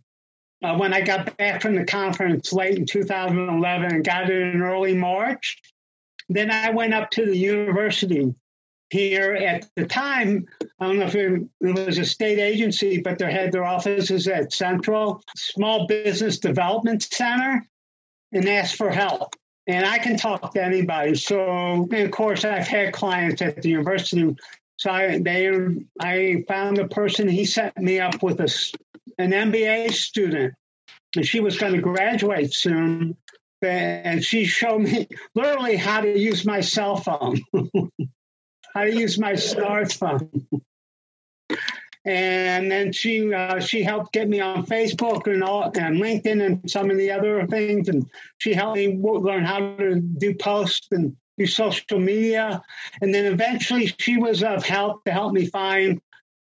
Speaker 3: when I got back from the conference late in 2011 and got it in early March. Then I went up to the university here at the time. I don't know if it was a state agency, but they had their offices at Central Small Business Development Center, and asked for help. And I can talk to anybody. So, and of course, I've had clients at the university. So I found a person. He set me up with an MBA student, and she was going to graduate soon. And she showed me literally how to use my cell phone, how to use my smartphone. And then she helped get me on Facebook and LinkedIn and some of the other things. And she helped me learn how to do posts and do social media. And then eventually she was of help to help me find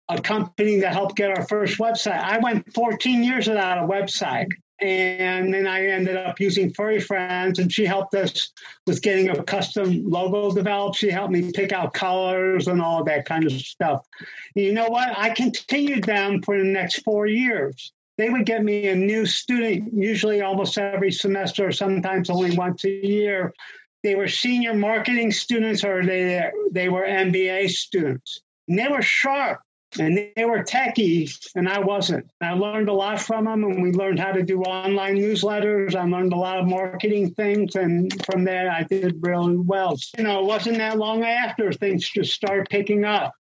Speaker 3: a company that helped get our first website. I went 14 years without a website. And then I ended up using Furry Friends, and she helped us with getting a custom logo developed. She helped me pick out colors and all that kind of stuff. And you know what? I continued them for the next 4 years. They would get me a new student, usually almost every semester, or sometimes only once a year. They were senior marketing students, or they were MBA students. And they were sharp. And they were techies, and I wasn't. I learned a lot from them, and we learned how to do online newsletters. I learned a lot of marketing things, and from there, I did really well. You know, it wasn't that long after things just started picking up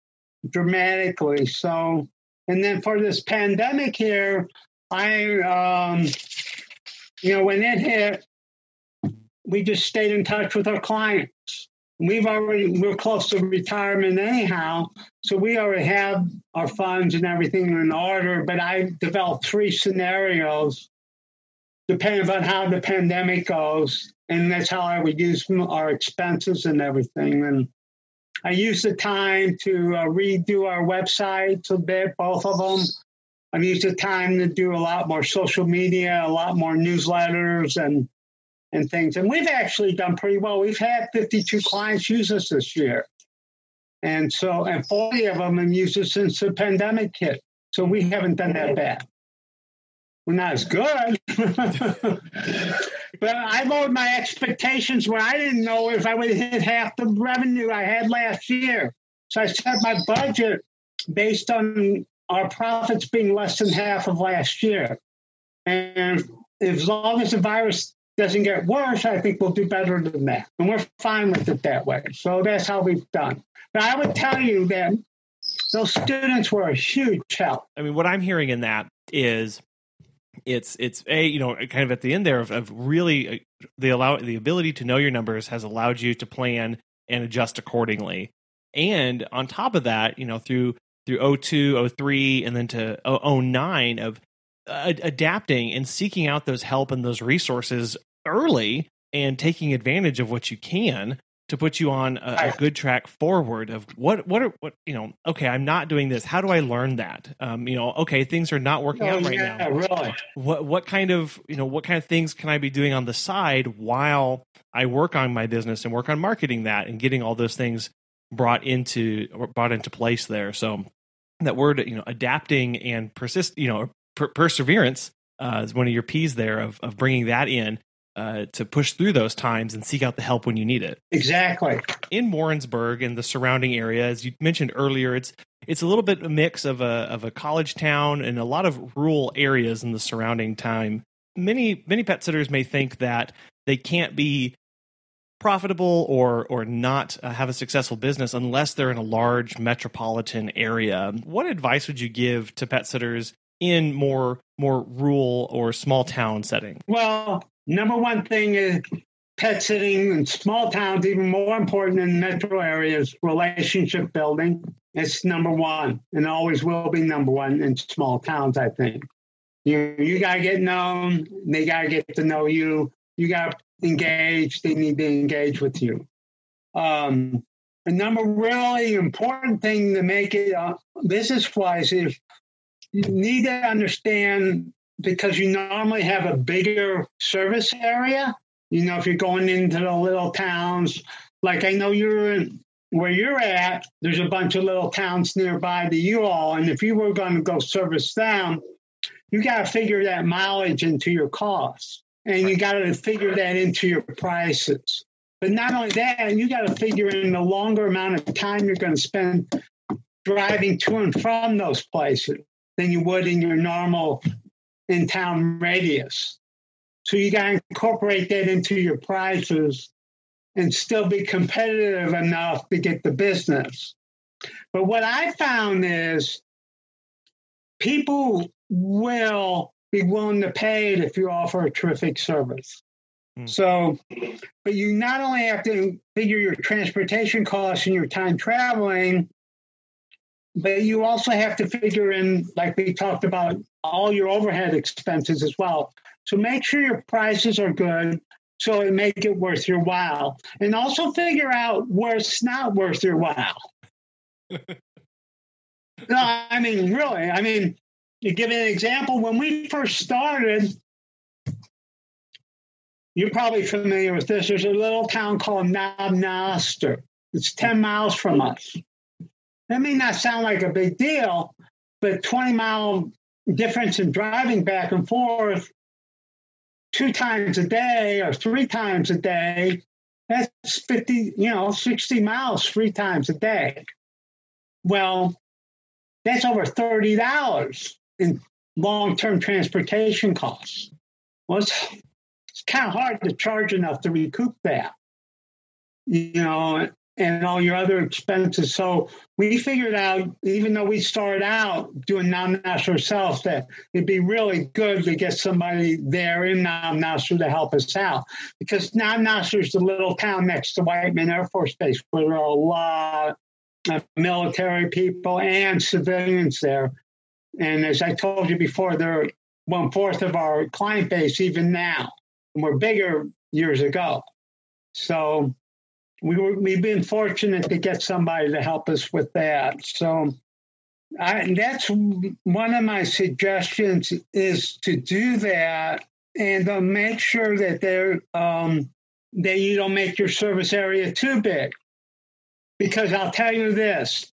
Speaker 3: dramatically. So, and then for this pandemic here, when it hit, we just stayed in touch with our clients. We're close to retirement anyhow, so we already have our funds and everything in order, but I developed 3 scenarios depending on how the pandemic goes, and that's how I would use our expenses and everything. And I used the time to redo our websites a bit, both of them. I've used the time to do a lot more social media, a lot more newsletters, and things. And we've actually done pretty well. We've had 52 clients use us this year. And 40 of them have used us since the pandemic hit. So we haven't done that bad. We're not as good. But I lowered my expectations where I didn't know if I would hit half the revenue I had last year. So I set my budget based on our profits being less than half of last year. And as long as the virus doesn't get worse, I think we'll do better than that. And we're fine with it that way. So that's how we've done. But I would tell you that those students were a huge help.
Speaker 1: I mean, what I'm hearing in that is it's kind of at the end there of really the ability to know your numbers has allowed you to plan and adjust accordingly. And on top of that, through 02, 03, and then to 09 of adapting and seeking out those help and those resources early and taking advantage of what you can to put you on a good track forward of okay, I'm not doing this. How do I learn that? Okay, things are not working out right now.
Speaker 3: Really.
Speaker 1: What kind of things can I be doing on the side while I work on my business and work on marketing that and getting all those things brought into place there. So that word, adapting and perseverance is one of your P's there of bringing that in to push through those times and seek out the help when you need it.
Speaker 3: Exactly.
Speaker 1: In Warrensburg and the surrounding area, as you mentioned earlier, it's a little bit a mix of a college town and a lot of rural areas in the surrounding town. Many pet sitters may think that they can't be profitable or not have a successful business unless they're in a large metropolitan area. What advice would you give to pet sitters in more rural or small town setting?
Speaker 3: Well, number one thing is pet sitting in small towns, even more important in metro areas, relationship building. It's number one and always will be number one in small towns, I think. You got to get known. They got to get to know you. You got to engage. They need to engage with you. Another really important thing to make it business-wise is you need to understand, because you normally have a bigger service area. If you're going into the little towns, like I know where you're at, there's a bunch of little towns nearby to you all. And if you were going to go service them, you got to figure that mileage into your costs. And you got to figure that into your prices. But not only that, you got to figure in the longer amount of time you're going to spend driving to and from those places than you would in your normal in-town radius. So you got to incorporate that into your prices and still be competitive enough to get the business. But what I found is people will be willing to pay it if you offer a terrific service. So, but you not only have to figure your transportation costs and your time traveling, But you also have to figure in, like we talked about, all your overhead expenses as well. So make sure your prices are good so it make it worth your while. And also figure out where it's not worth your while. No, I mean, really. I mean, to give an example, when we first started, you're probably familiar with this. There's a little town called Knob Noster. It's 10 miles from us. That may not sound like a big deal, but 20-mile difference in driving back and forth 2 times a day or 3 times a day, that's 60 miles 3 times a day. Well, that's over $30 in long-term transportation costs. Well, it's kind of hard to charge enough to recoup that, and all your other expenses. So we figured out, even though we started out doing Nam-Nasser ourselves, that it'd be really good to get somebody there in Nam-Nasser to help us out. Because Nam-Nasser is the little town next to Whiteman Air Force Base, where there are a lot of military people and civilians there. And as I told you before, they're 1/4 of our client base even now. And we're bigger years ago. So we've been fortunate to get somebody to help us with that. So that's one of my suggestions, is to do that and to make sure that that you don't make your service area too big. Because I'll tell you this,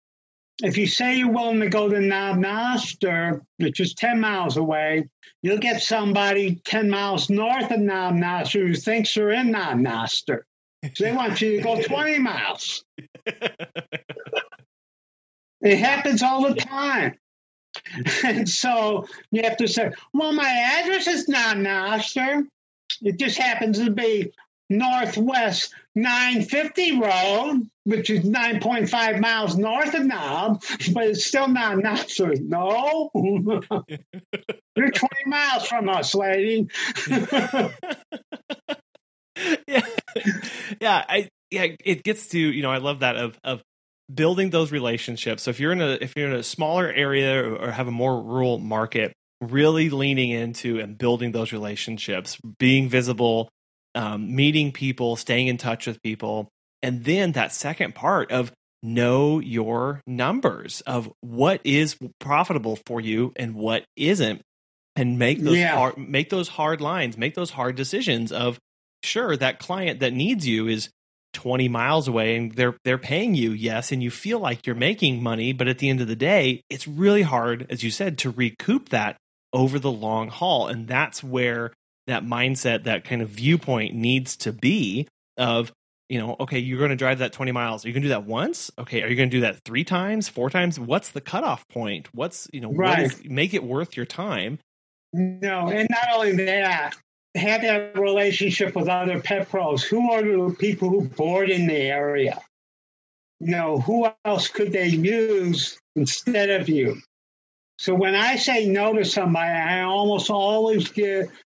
Speaker 3: if you say you're willing to go to Knob-Noster, which is 10 miles away, you'll get somebody 10 miles north of Knob-Noster who thinks they're in Knob-Noster. So they want you to go 20 miles. It happens all the time. And so you have to say, well, my address is Knob-Noster. It just happens to be Northwest 950 Road, which is 9.5 miles north of Knob, but it's still not Knob-Noster. No, you're 20 miles from us, lady.
Speaker 1: Yeah. It gets to, I love that of building those relationships. So if you're in a smaller area or have a more rural market, really leaning into and building those relationships, being visible, meeting people, staying in touch with people. And then that second part of know your numbers of what is profitable for you and what isn't, and make those hard lines, make those hard decisions of, sure, that client that needs you is 20 miles away and they're paying you, yes, and you feel like you're making money, but at the end of the day, it's really hard, as you said, to recoup that over the long haul. And that's where that mindset, that kind of viewpoint needs to be of, okay, you're going to drive that 20 miles. Are you going to do that once? Okay. Are you going to do that 3 times, 4 times? What's the cutoff point? What's, make it worth your time?
Speaker 3: No. And not only that, have that relationship with other pet pros. Who are the people who board in the area? Who else could they use instead of you? So when I say no to somebody, I almost always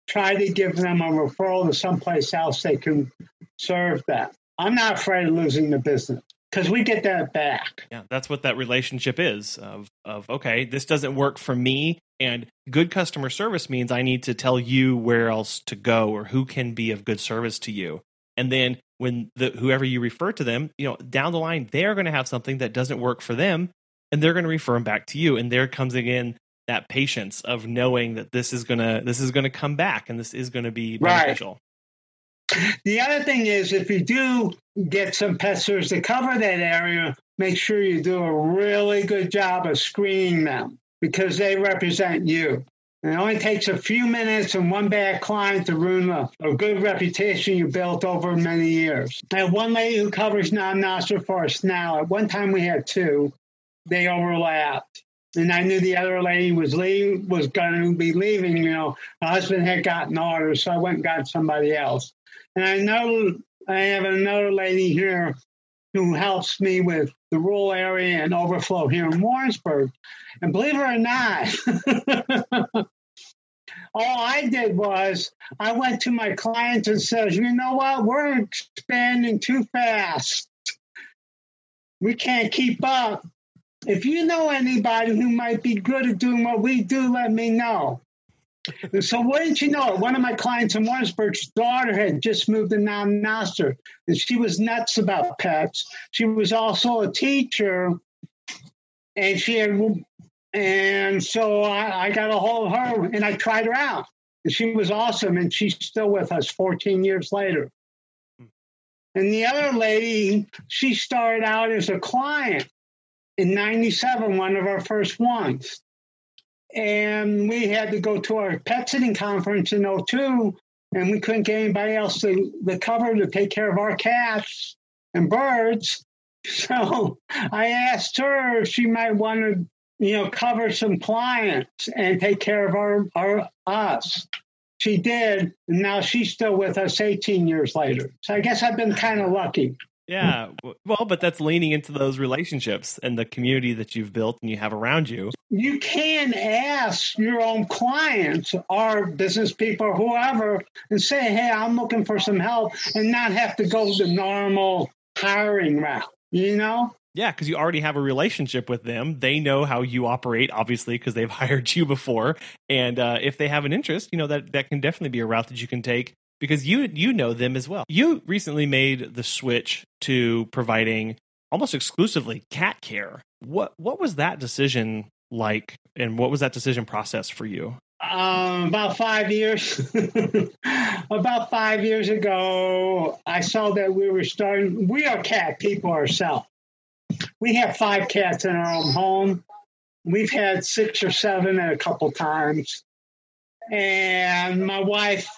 Speaker 3: try to give them a referral to someplace else they can serve that. I'm not afraid of losing the business because we get that back.
Speaker 1: Yeah, that's what that relationship is of okay, this doesn't work for me. And good customer service means I need to tell you where else to go or who can be of good service to you. And then when whoever you refer to them, down the line, they're going to have something that doesn't work for them, and they're going to refer them back to you. And there comes again that patience of knowing that this is gonna come back and this is going to be beneficial.
Speaker 3: Right. The other thing is, if you do get some pet sitters to cover that area, make sure you do a really good job of screening them because they represent you. And it only takes a few minutes and one bad client to ruin a good reputation you built over many years. I have one lady who covers Knob-Noster for us now. At one time we had 2. They overlapped. And I knew the other lady was going to be leaving. Her husband had gotten orders, so I went and got somebody else. And I know I have another lady here who helps me with the rural area and overflow here in Warrensburg. And believe it or not, all I did was I went to my clients and said, you know what? We're expanding too fast. We can't keep up. if you know anybody who might be good at doing what we do, let me know. And so wouldn't you know it, one of my clients in Warrensburg's daughter had just moved to Noster, and she was nuts about pets. She was also a teacher, and so I got a hold of her, and I tried her out. And she was awesome, and she's still with us 14 years later. And the other lady, she started out as a client in 97, one of our first ones. And we had to go to our pet sitting conference in 02, and we couldn't get anybody else to cover to take care of our cats and birds. So I asked her if she might want to, cover some clients and take care of us. She did, and now she's still with us 18 years later. So I guess I've been kind of lucky.
Speaker 1: Yeah, well, but that's leaning into those relationships and the community that you've built and you have around you.
Speaker 3: You can ask your own clients or business people or whoever and say, hey, I'm looking for some help, and not have to go the normal hiring route,
Speaker 1: Yeah, because you already have a relationship with them. They know how you operate, obviously, because they've hired you before. And if they have an interest, that can definitely be a route that you can take, because you know them as well. You recently made the switch to providing almost exclusively cat care. What was that decision like, and what was that decision process for you?
Speaker 3: About 5 years. About 5 years ago, I saw that we are cat people ourselves. We have 5 cats in our own home. We've had 6 or 7 a couple times. And my wife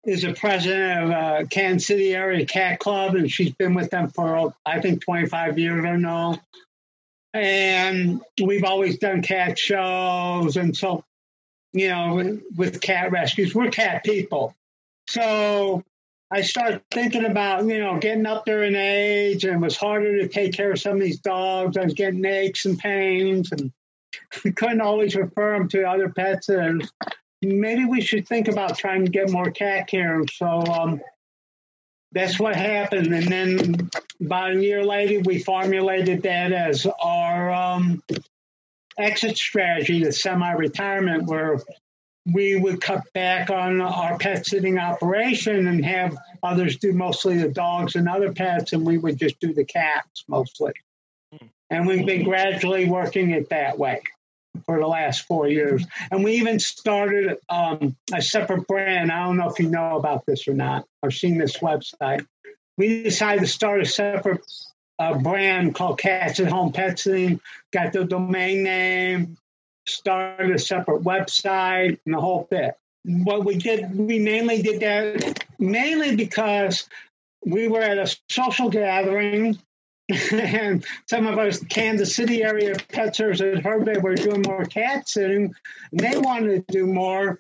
Speaker 3: is the president of a Kansas City area cat club, and she's been with them for, I think, 25 years or no. And we've always done cat shows. And so, with cat rescues, we're cat people. So I started thinking about, getting up there in age, and it was harder to take care of some of these dogs. I was getting aches and pains, and we couldn't always refer them to other pets. And maybe we should think about trying to get more cat care. So that's what happened. And then about a year later, we formulated that as our exit strategy, the semi-retirement, where we would cut back on our pet sitting operation and have others do mostly the dogs and other pets, and we would just do the cats mostly. And we've been gradually working it that way for the last 4 years. And we even started a separate brand. I don't know if you know about this or not, or seen this website. We decided to start a separate brand called Cats at Home Pet Sitting, got the domain name, started a separate website, and the whole bit. What we did, we mainly did that because we were at a social gathering, and some of us Kansas City area petsers had heard they were doing more cat sitting, and they wanted to do more.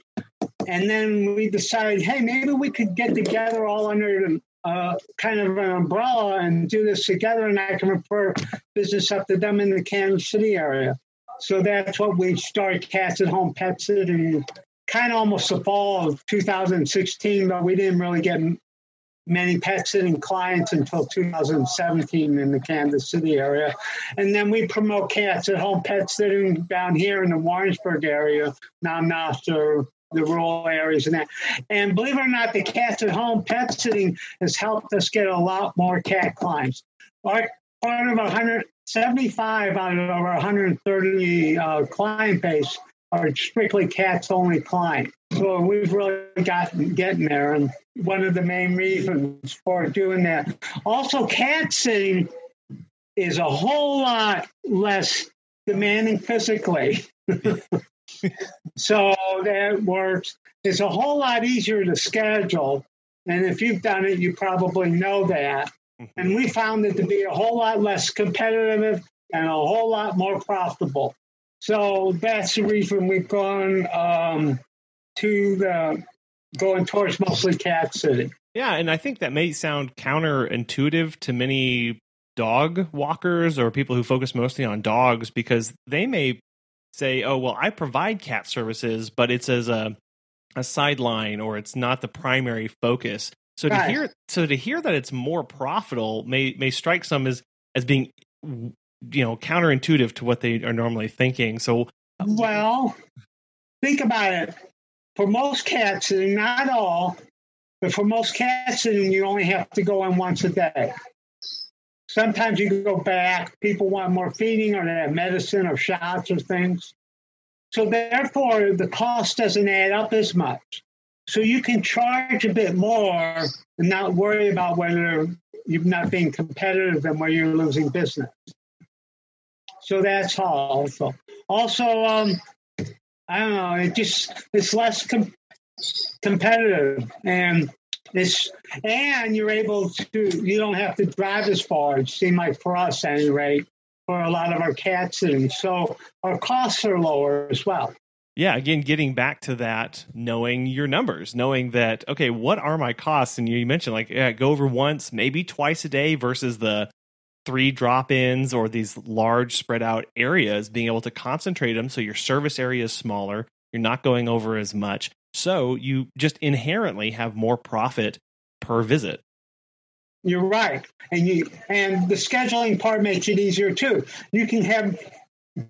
Speaker 3: And then we decided, hey, maybe we could get together all under kind of an umbrella and do this together, and I can refer business up to them in the Kansas City area. So that's what we started, Cats at Home Pet Sitting, kind of almost the fall of 2016, but we didn't really get many pet sitting clients until 2017 in the Kansas City area. And then we promote Cats at Home Pet Sitting down here in the Warrensburg area, Noster, the rural areas and that. And believe it or not, the Cats at Home Pet Sitting has helped us get a lot more cat clients. Part of 175 out of over 130 client base are strictly cats only clients. So we've really getting there, and one of the main reasons for doing that. Also, cat sitting is a whole lot less demanding physically. So that works. It's a whole lot easier to schedule. And if you've done it, you probably know that. And we found it to be a whole lot less competitive and a whole lot more profitable. So that's the reason we've gone going towards mostly cat sitting.
Speaker 1: Yeah, and I think that may sound counterintuitive to many dog walkers or people who focus mostly on dogs, because they may say, oh, well, I provide cat services, but it's as a sideline, or it's not the primary focus. So to hear that it's more profitable may strike some as being counterintuitive to what they are normally thinking. So,
Speaker 3: well, think about it. For most cat sitting, not all, but for most cat sitting, you only have to go in once a day. Sometimes you can go back. People want more feeding, or they have medicine or shots or things. So therefore, the cost doesn't add up as much. So you can charge a bit more and not worry about whether you're not being competitive and where you're losing business. So that's all. Also, I don't know. It's less competitive, and you're able to. You don't have to drive as far. It seemed like for us, at any rate, for a lot of our cat sitting. So our costs are lower as well.
Speaker 1: Yeah, again, getting back to that, knowing your numbers, knowing that, okay, what are my costs? And you mentioned go over once, maybe twice a day versus the 3 drop-ins or these large spread out areas, being able to concentrate them so your service area is smaller, you're not going over as much. So you just inherently have more profit per visit.
Speaker 3: You're right. And the scheduling part makes it easier too. You can have,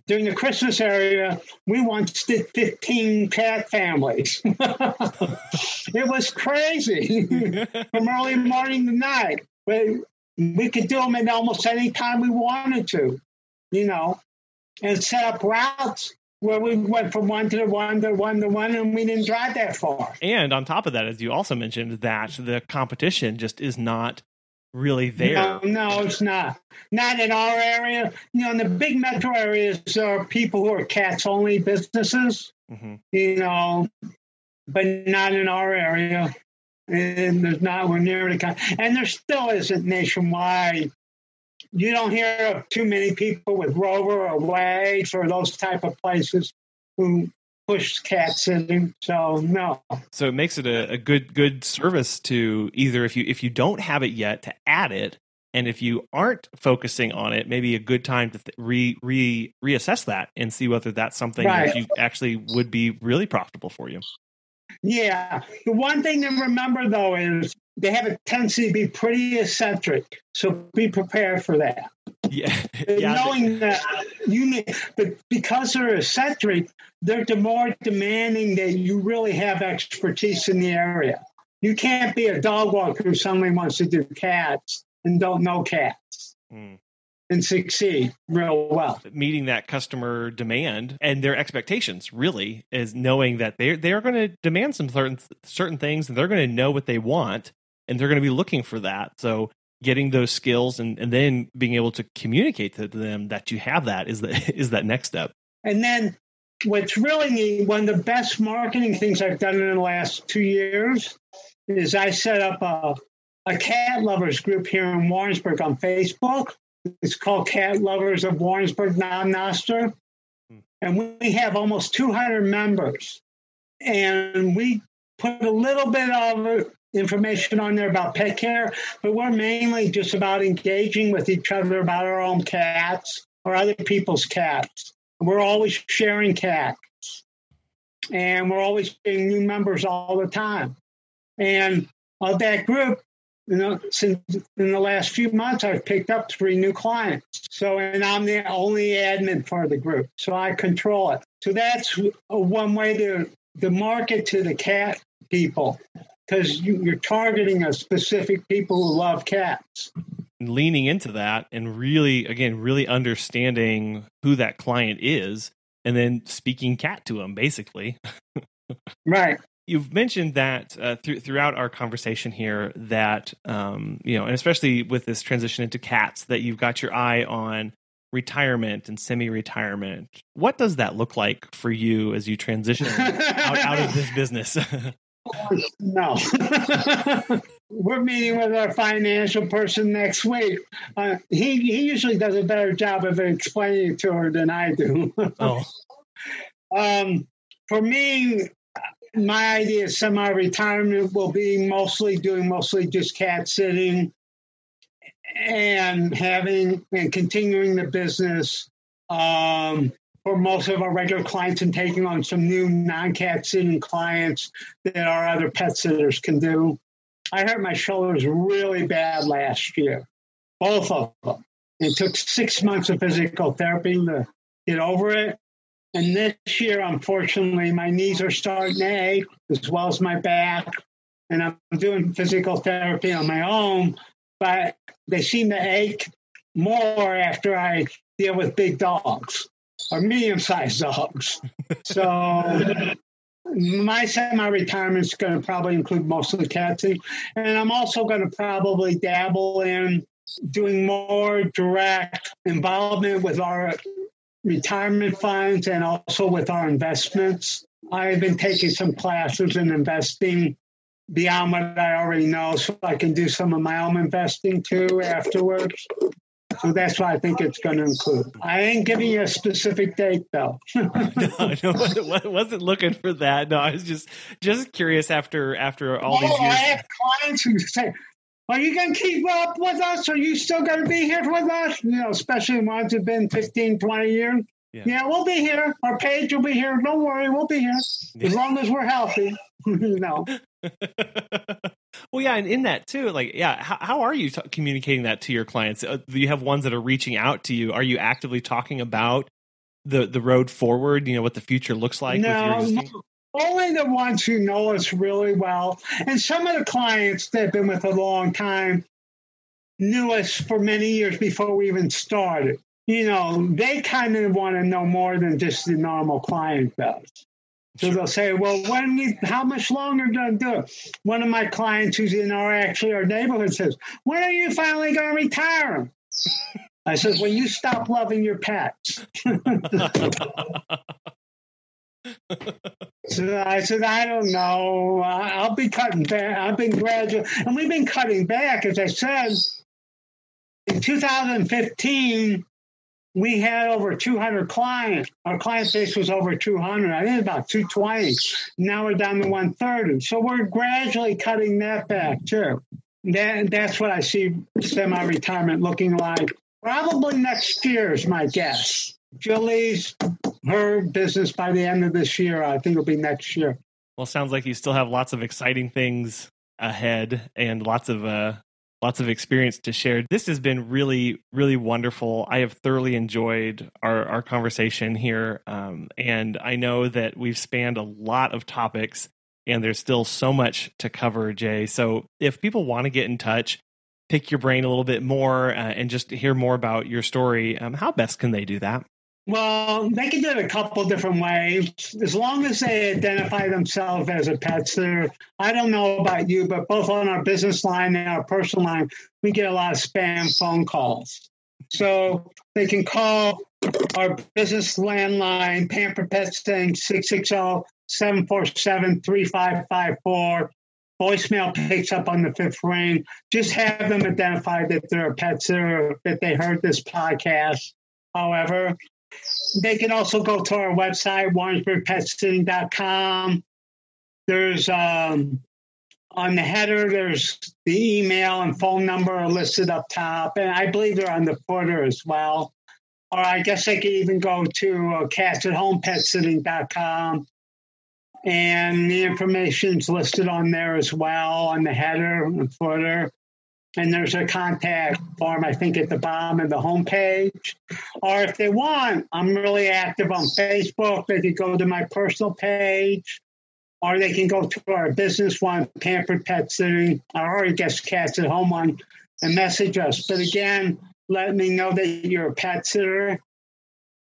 Speaker 3: during the Christmas area, we once did 15 cat families. It was crazy from early morning to night. But we could do them at almost any time we wanted to, and set up routes where we went from one to one to one to one, and we didn't drive that far.
Speaker 1: And on top of that, as you also mentioned, that the competition just is not really there.
Speaker 3: No, it's not. Not in our area. In the big metro areas, there are people who are cats-only businesses, but not in our area. And there's not, we're near the, and there still isn't nationwide. You don't hear of too many people with Rover or Wags or those type of places who push cat sitting. So no. So
Speaker 1: it makes it a good service to either, if you don't have it yet, to add it, and if you aren't focusing on it, maybe a good time to reassess that and see whether that's something that you actually would be really profitable for you.
Speaker 3: Yeah. The one thing to remember, though, is they have a tendency to be pretty eccentric. So be prepared for that.
Speaker 1: Yeah.
Speaker 3: Knowing that but because they're eccentric, they're more demanding that you really have expertise in the area. You can't be a dog walker who suddenly wants to do cats and don't know cats. And succeed real well.
Speaker 1: Meeting that customer demand and their expectations really is knowing that they are going to demand some certain things, and they're going to know what they want, and they're going to be looking for that. So getting those skills and then being able to communicate to them that you have that is that next step.
Speaker 3: And then what's really neat, one of the best marketing things I've done in the last 2 years is I set up a cat lovers group here in Warrensburg on Facebook. It's called Cat Lovers of Warrensburg, Non-Noster. And we have almost 200 members. And we put a little bit of information on there about pet care, but we're mainly just about engaging with each other about our own cats or other people's cats. We're always sharing cats. And we're always getting new members all the time. And of that group, since in the last few months, I've picked up 3 new clients. And I'm the only admin for the group, so I control it. So that's one way to market to the cat people, because you're targeting a specific people who love cats.
Speaker 1: Leaning into that and really understanding who that client is, and then speaking cat to them, basically.
Speaker 3: Right.
Speaker 1: You've mentioned that throughout our conversation here that, and especially with this transition into cats, that you've got your eye on retirement and semi-retirement. What does that look like for you as you transition out of this business?
Speaker 3: No. We're meeting with our financial person next week. He usually does a better job of explaining it to her than I do. For me, my idea of semi-retirement will be mostly just cat sitting and continuing the business for most of our regular clients, and taking on some new non-cat sitting clients that our other pet sitters can do. I hurt my shoulders really bad last year, both of them. It took 6 months of physical therapy to get over it. And this year, unfortunately, my knees are starting to ache as well as my back. And I'm doing physical therapy on my own, but they seem to ache more after I deal with big dogs or medium-sized dogs. So my semi-retirement is going to probably include most of the catting. And I'm also going to probably dabble in doing more direct involvement with our retirement funds and also with our investments. I've been taking some classes in investing beyond what I already know, so I can do some of my own investing too afterwards. So that's what I think it's going to include. I ain't giving you a specific date, though.
Speaker 1: No, I wasn't looking for that. No, I was just curious after all these years.
Speaker 3: I have clients who say, are you going to keep up with us? Are you still going to be here with us? You know, especially ones who've been 15, 20 years. Yeah, we'll be here. Our page will be here. Don't worry, we'll be here. As long as we're healthy. No.
Speaker 1: Well, yeah, and in that too, like, yeah, how are you communicating that to your clients? Do you have ones that are reaching out to you? Are you actively talking about the road forward? You know, what the future looks like?
Speaker 3: No, only the ones who know us really well, and some of the clients that have been with a long time knew us for many years before we even started. You know, they kind of want to know more than just the normal client does. So they'll say, well, how much longer do I do it? One of my clients who's in our neighborhood says, when are you finally going to retire? I said, when you stop loving your pets. So I said, I don't know. I'll be cutting back. I've been gradual. And we've been cutting back. As I said, in 2015, we had over 200 clients. Our client base was over 200. I think about 220. Now we're down to 130. So we're gradually cutting that back, too. That's what I see semi-retirement looking like. Probably next year is my guess. Julie's, her business by the end of this year, I think it'll be next year.
Speaker 1: Well, sounds like you still have lots of exciting things ahead and lots of experience to share. This has been really, really wonderful. I have thoroughly enjoyed our conversation here. And I know that we've spanned a lot of topics and there's still so much to cover, Jay. So if people want to get in touch, pick your brain a little bit more and just hear more about your story, how best can they do that?
Speaker 3: Well, they can do it a couple different ways. As long as they identify themselves as a pet sitter. I don't know about you, but both on our business line and our personal line, we get a lot of spam phone calls. So they can call our business landline, Pamper Pet Sitting, 660-747-3554. Voicemail picks up on the fifth ring. Just have them identify that they're a pet sitter, that they heard this podcast. However, they can also go to our website, warrensburgpetsitting.com. There's on the header, there's the email and phone number are listed up top, and I believe they're on the footer as well. Or I guess they could even go to catsathomepetsitting.com, and the information's listed on there as well on the header and footer. And there's a contact form, I think, at the bottom of the homepage. Or if they want, I'm really active on Facebook. They could go to my personal page, or they can go to our business one, Pampered Pet Sitting, or I guess Cats at Home one, and message us. But again, let me know that you're a pet sitter,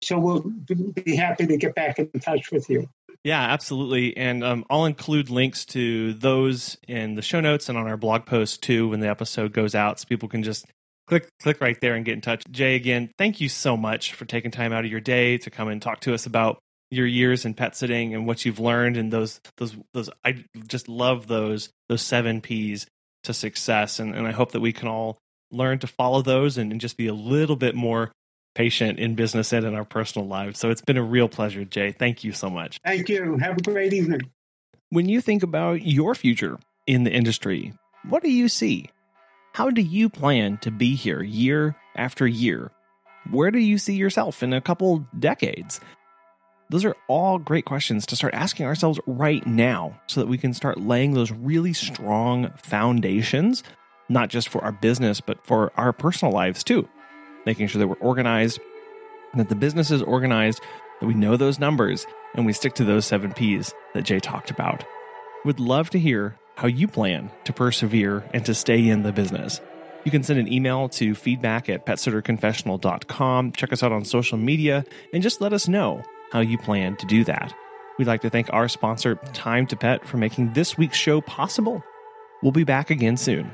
Speaker 3: so we'll be happy to get back in touch with you.
Speaker 1: Yeah, absolutely. And I'll include links to those in the show notes and on our blog post too when the episode goes out, so people can just click right there and get in touch. Jay, again, thank you so much for taking time out of your day to come and talk to us about your years in pet sitting and what you've learned, and those I just love those 7 P's to success. And I hope that we can all learn to follow those and just be a little bit more patient in business and in our personal lives. So it's been a real pleasure, Jay. Thank you so much.
Speaker 3: Thank you. Have a great evening.
Speaker 1: When you think about your future in the industry, what do you see? How do you plan to be here year after year? Where do you see yourself in a couple decades? Those are all great questions to start asking ourselves right now so that we can start laying those really strong foundations, not just for our business, but for our personal lives too. making sure that we're organized, that the business is organized, that we know those numbers, and we stick to those 7 Ps that Jay talked about. Would love to hear how you plan to persevere and to stay in the business. You can send an email to feedback@PetSitterConfessional.com. Check us out on social media and just let us know how you plan to do that. We'd like to thank our sponsor, Time to Pet, for making this week's show possible. We'll be back again soon.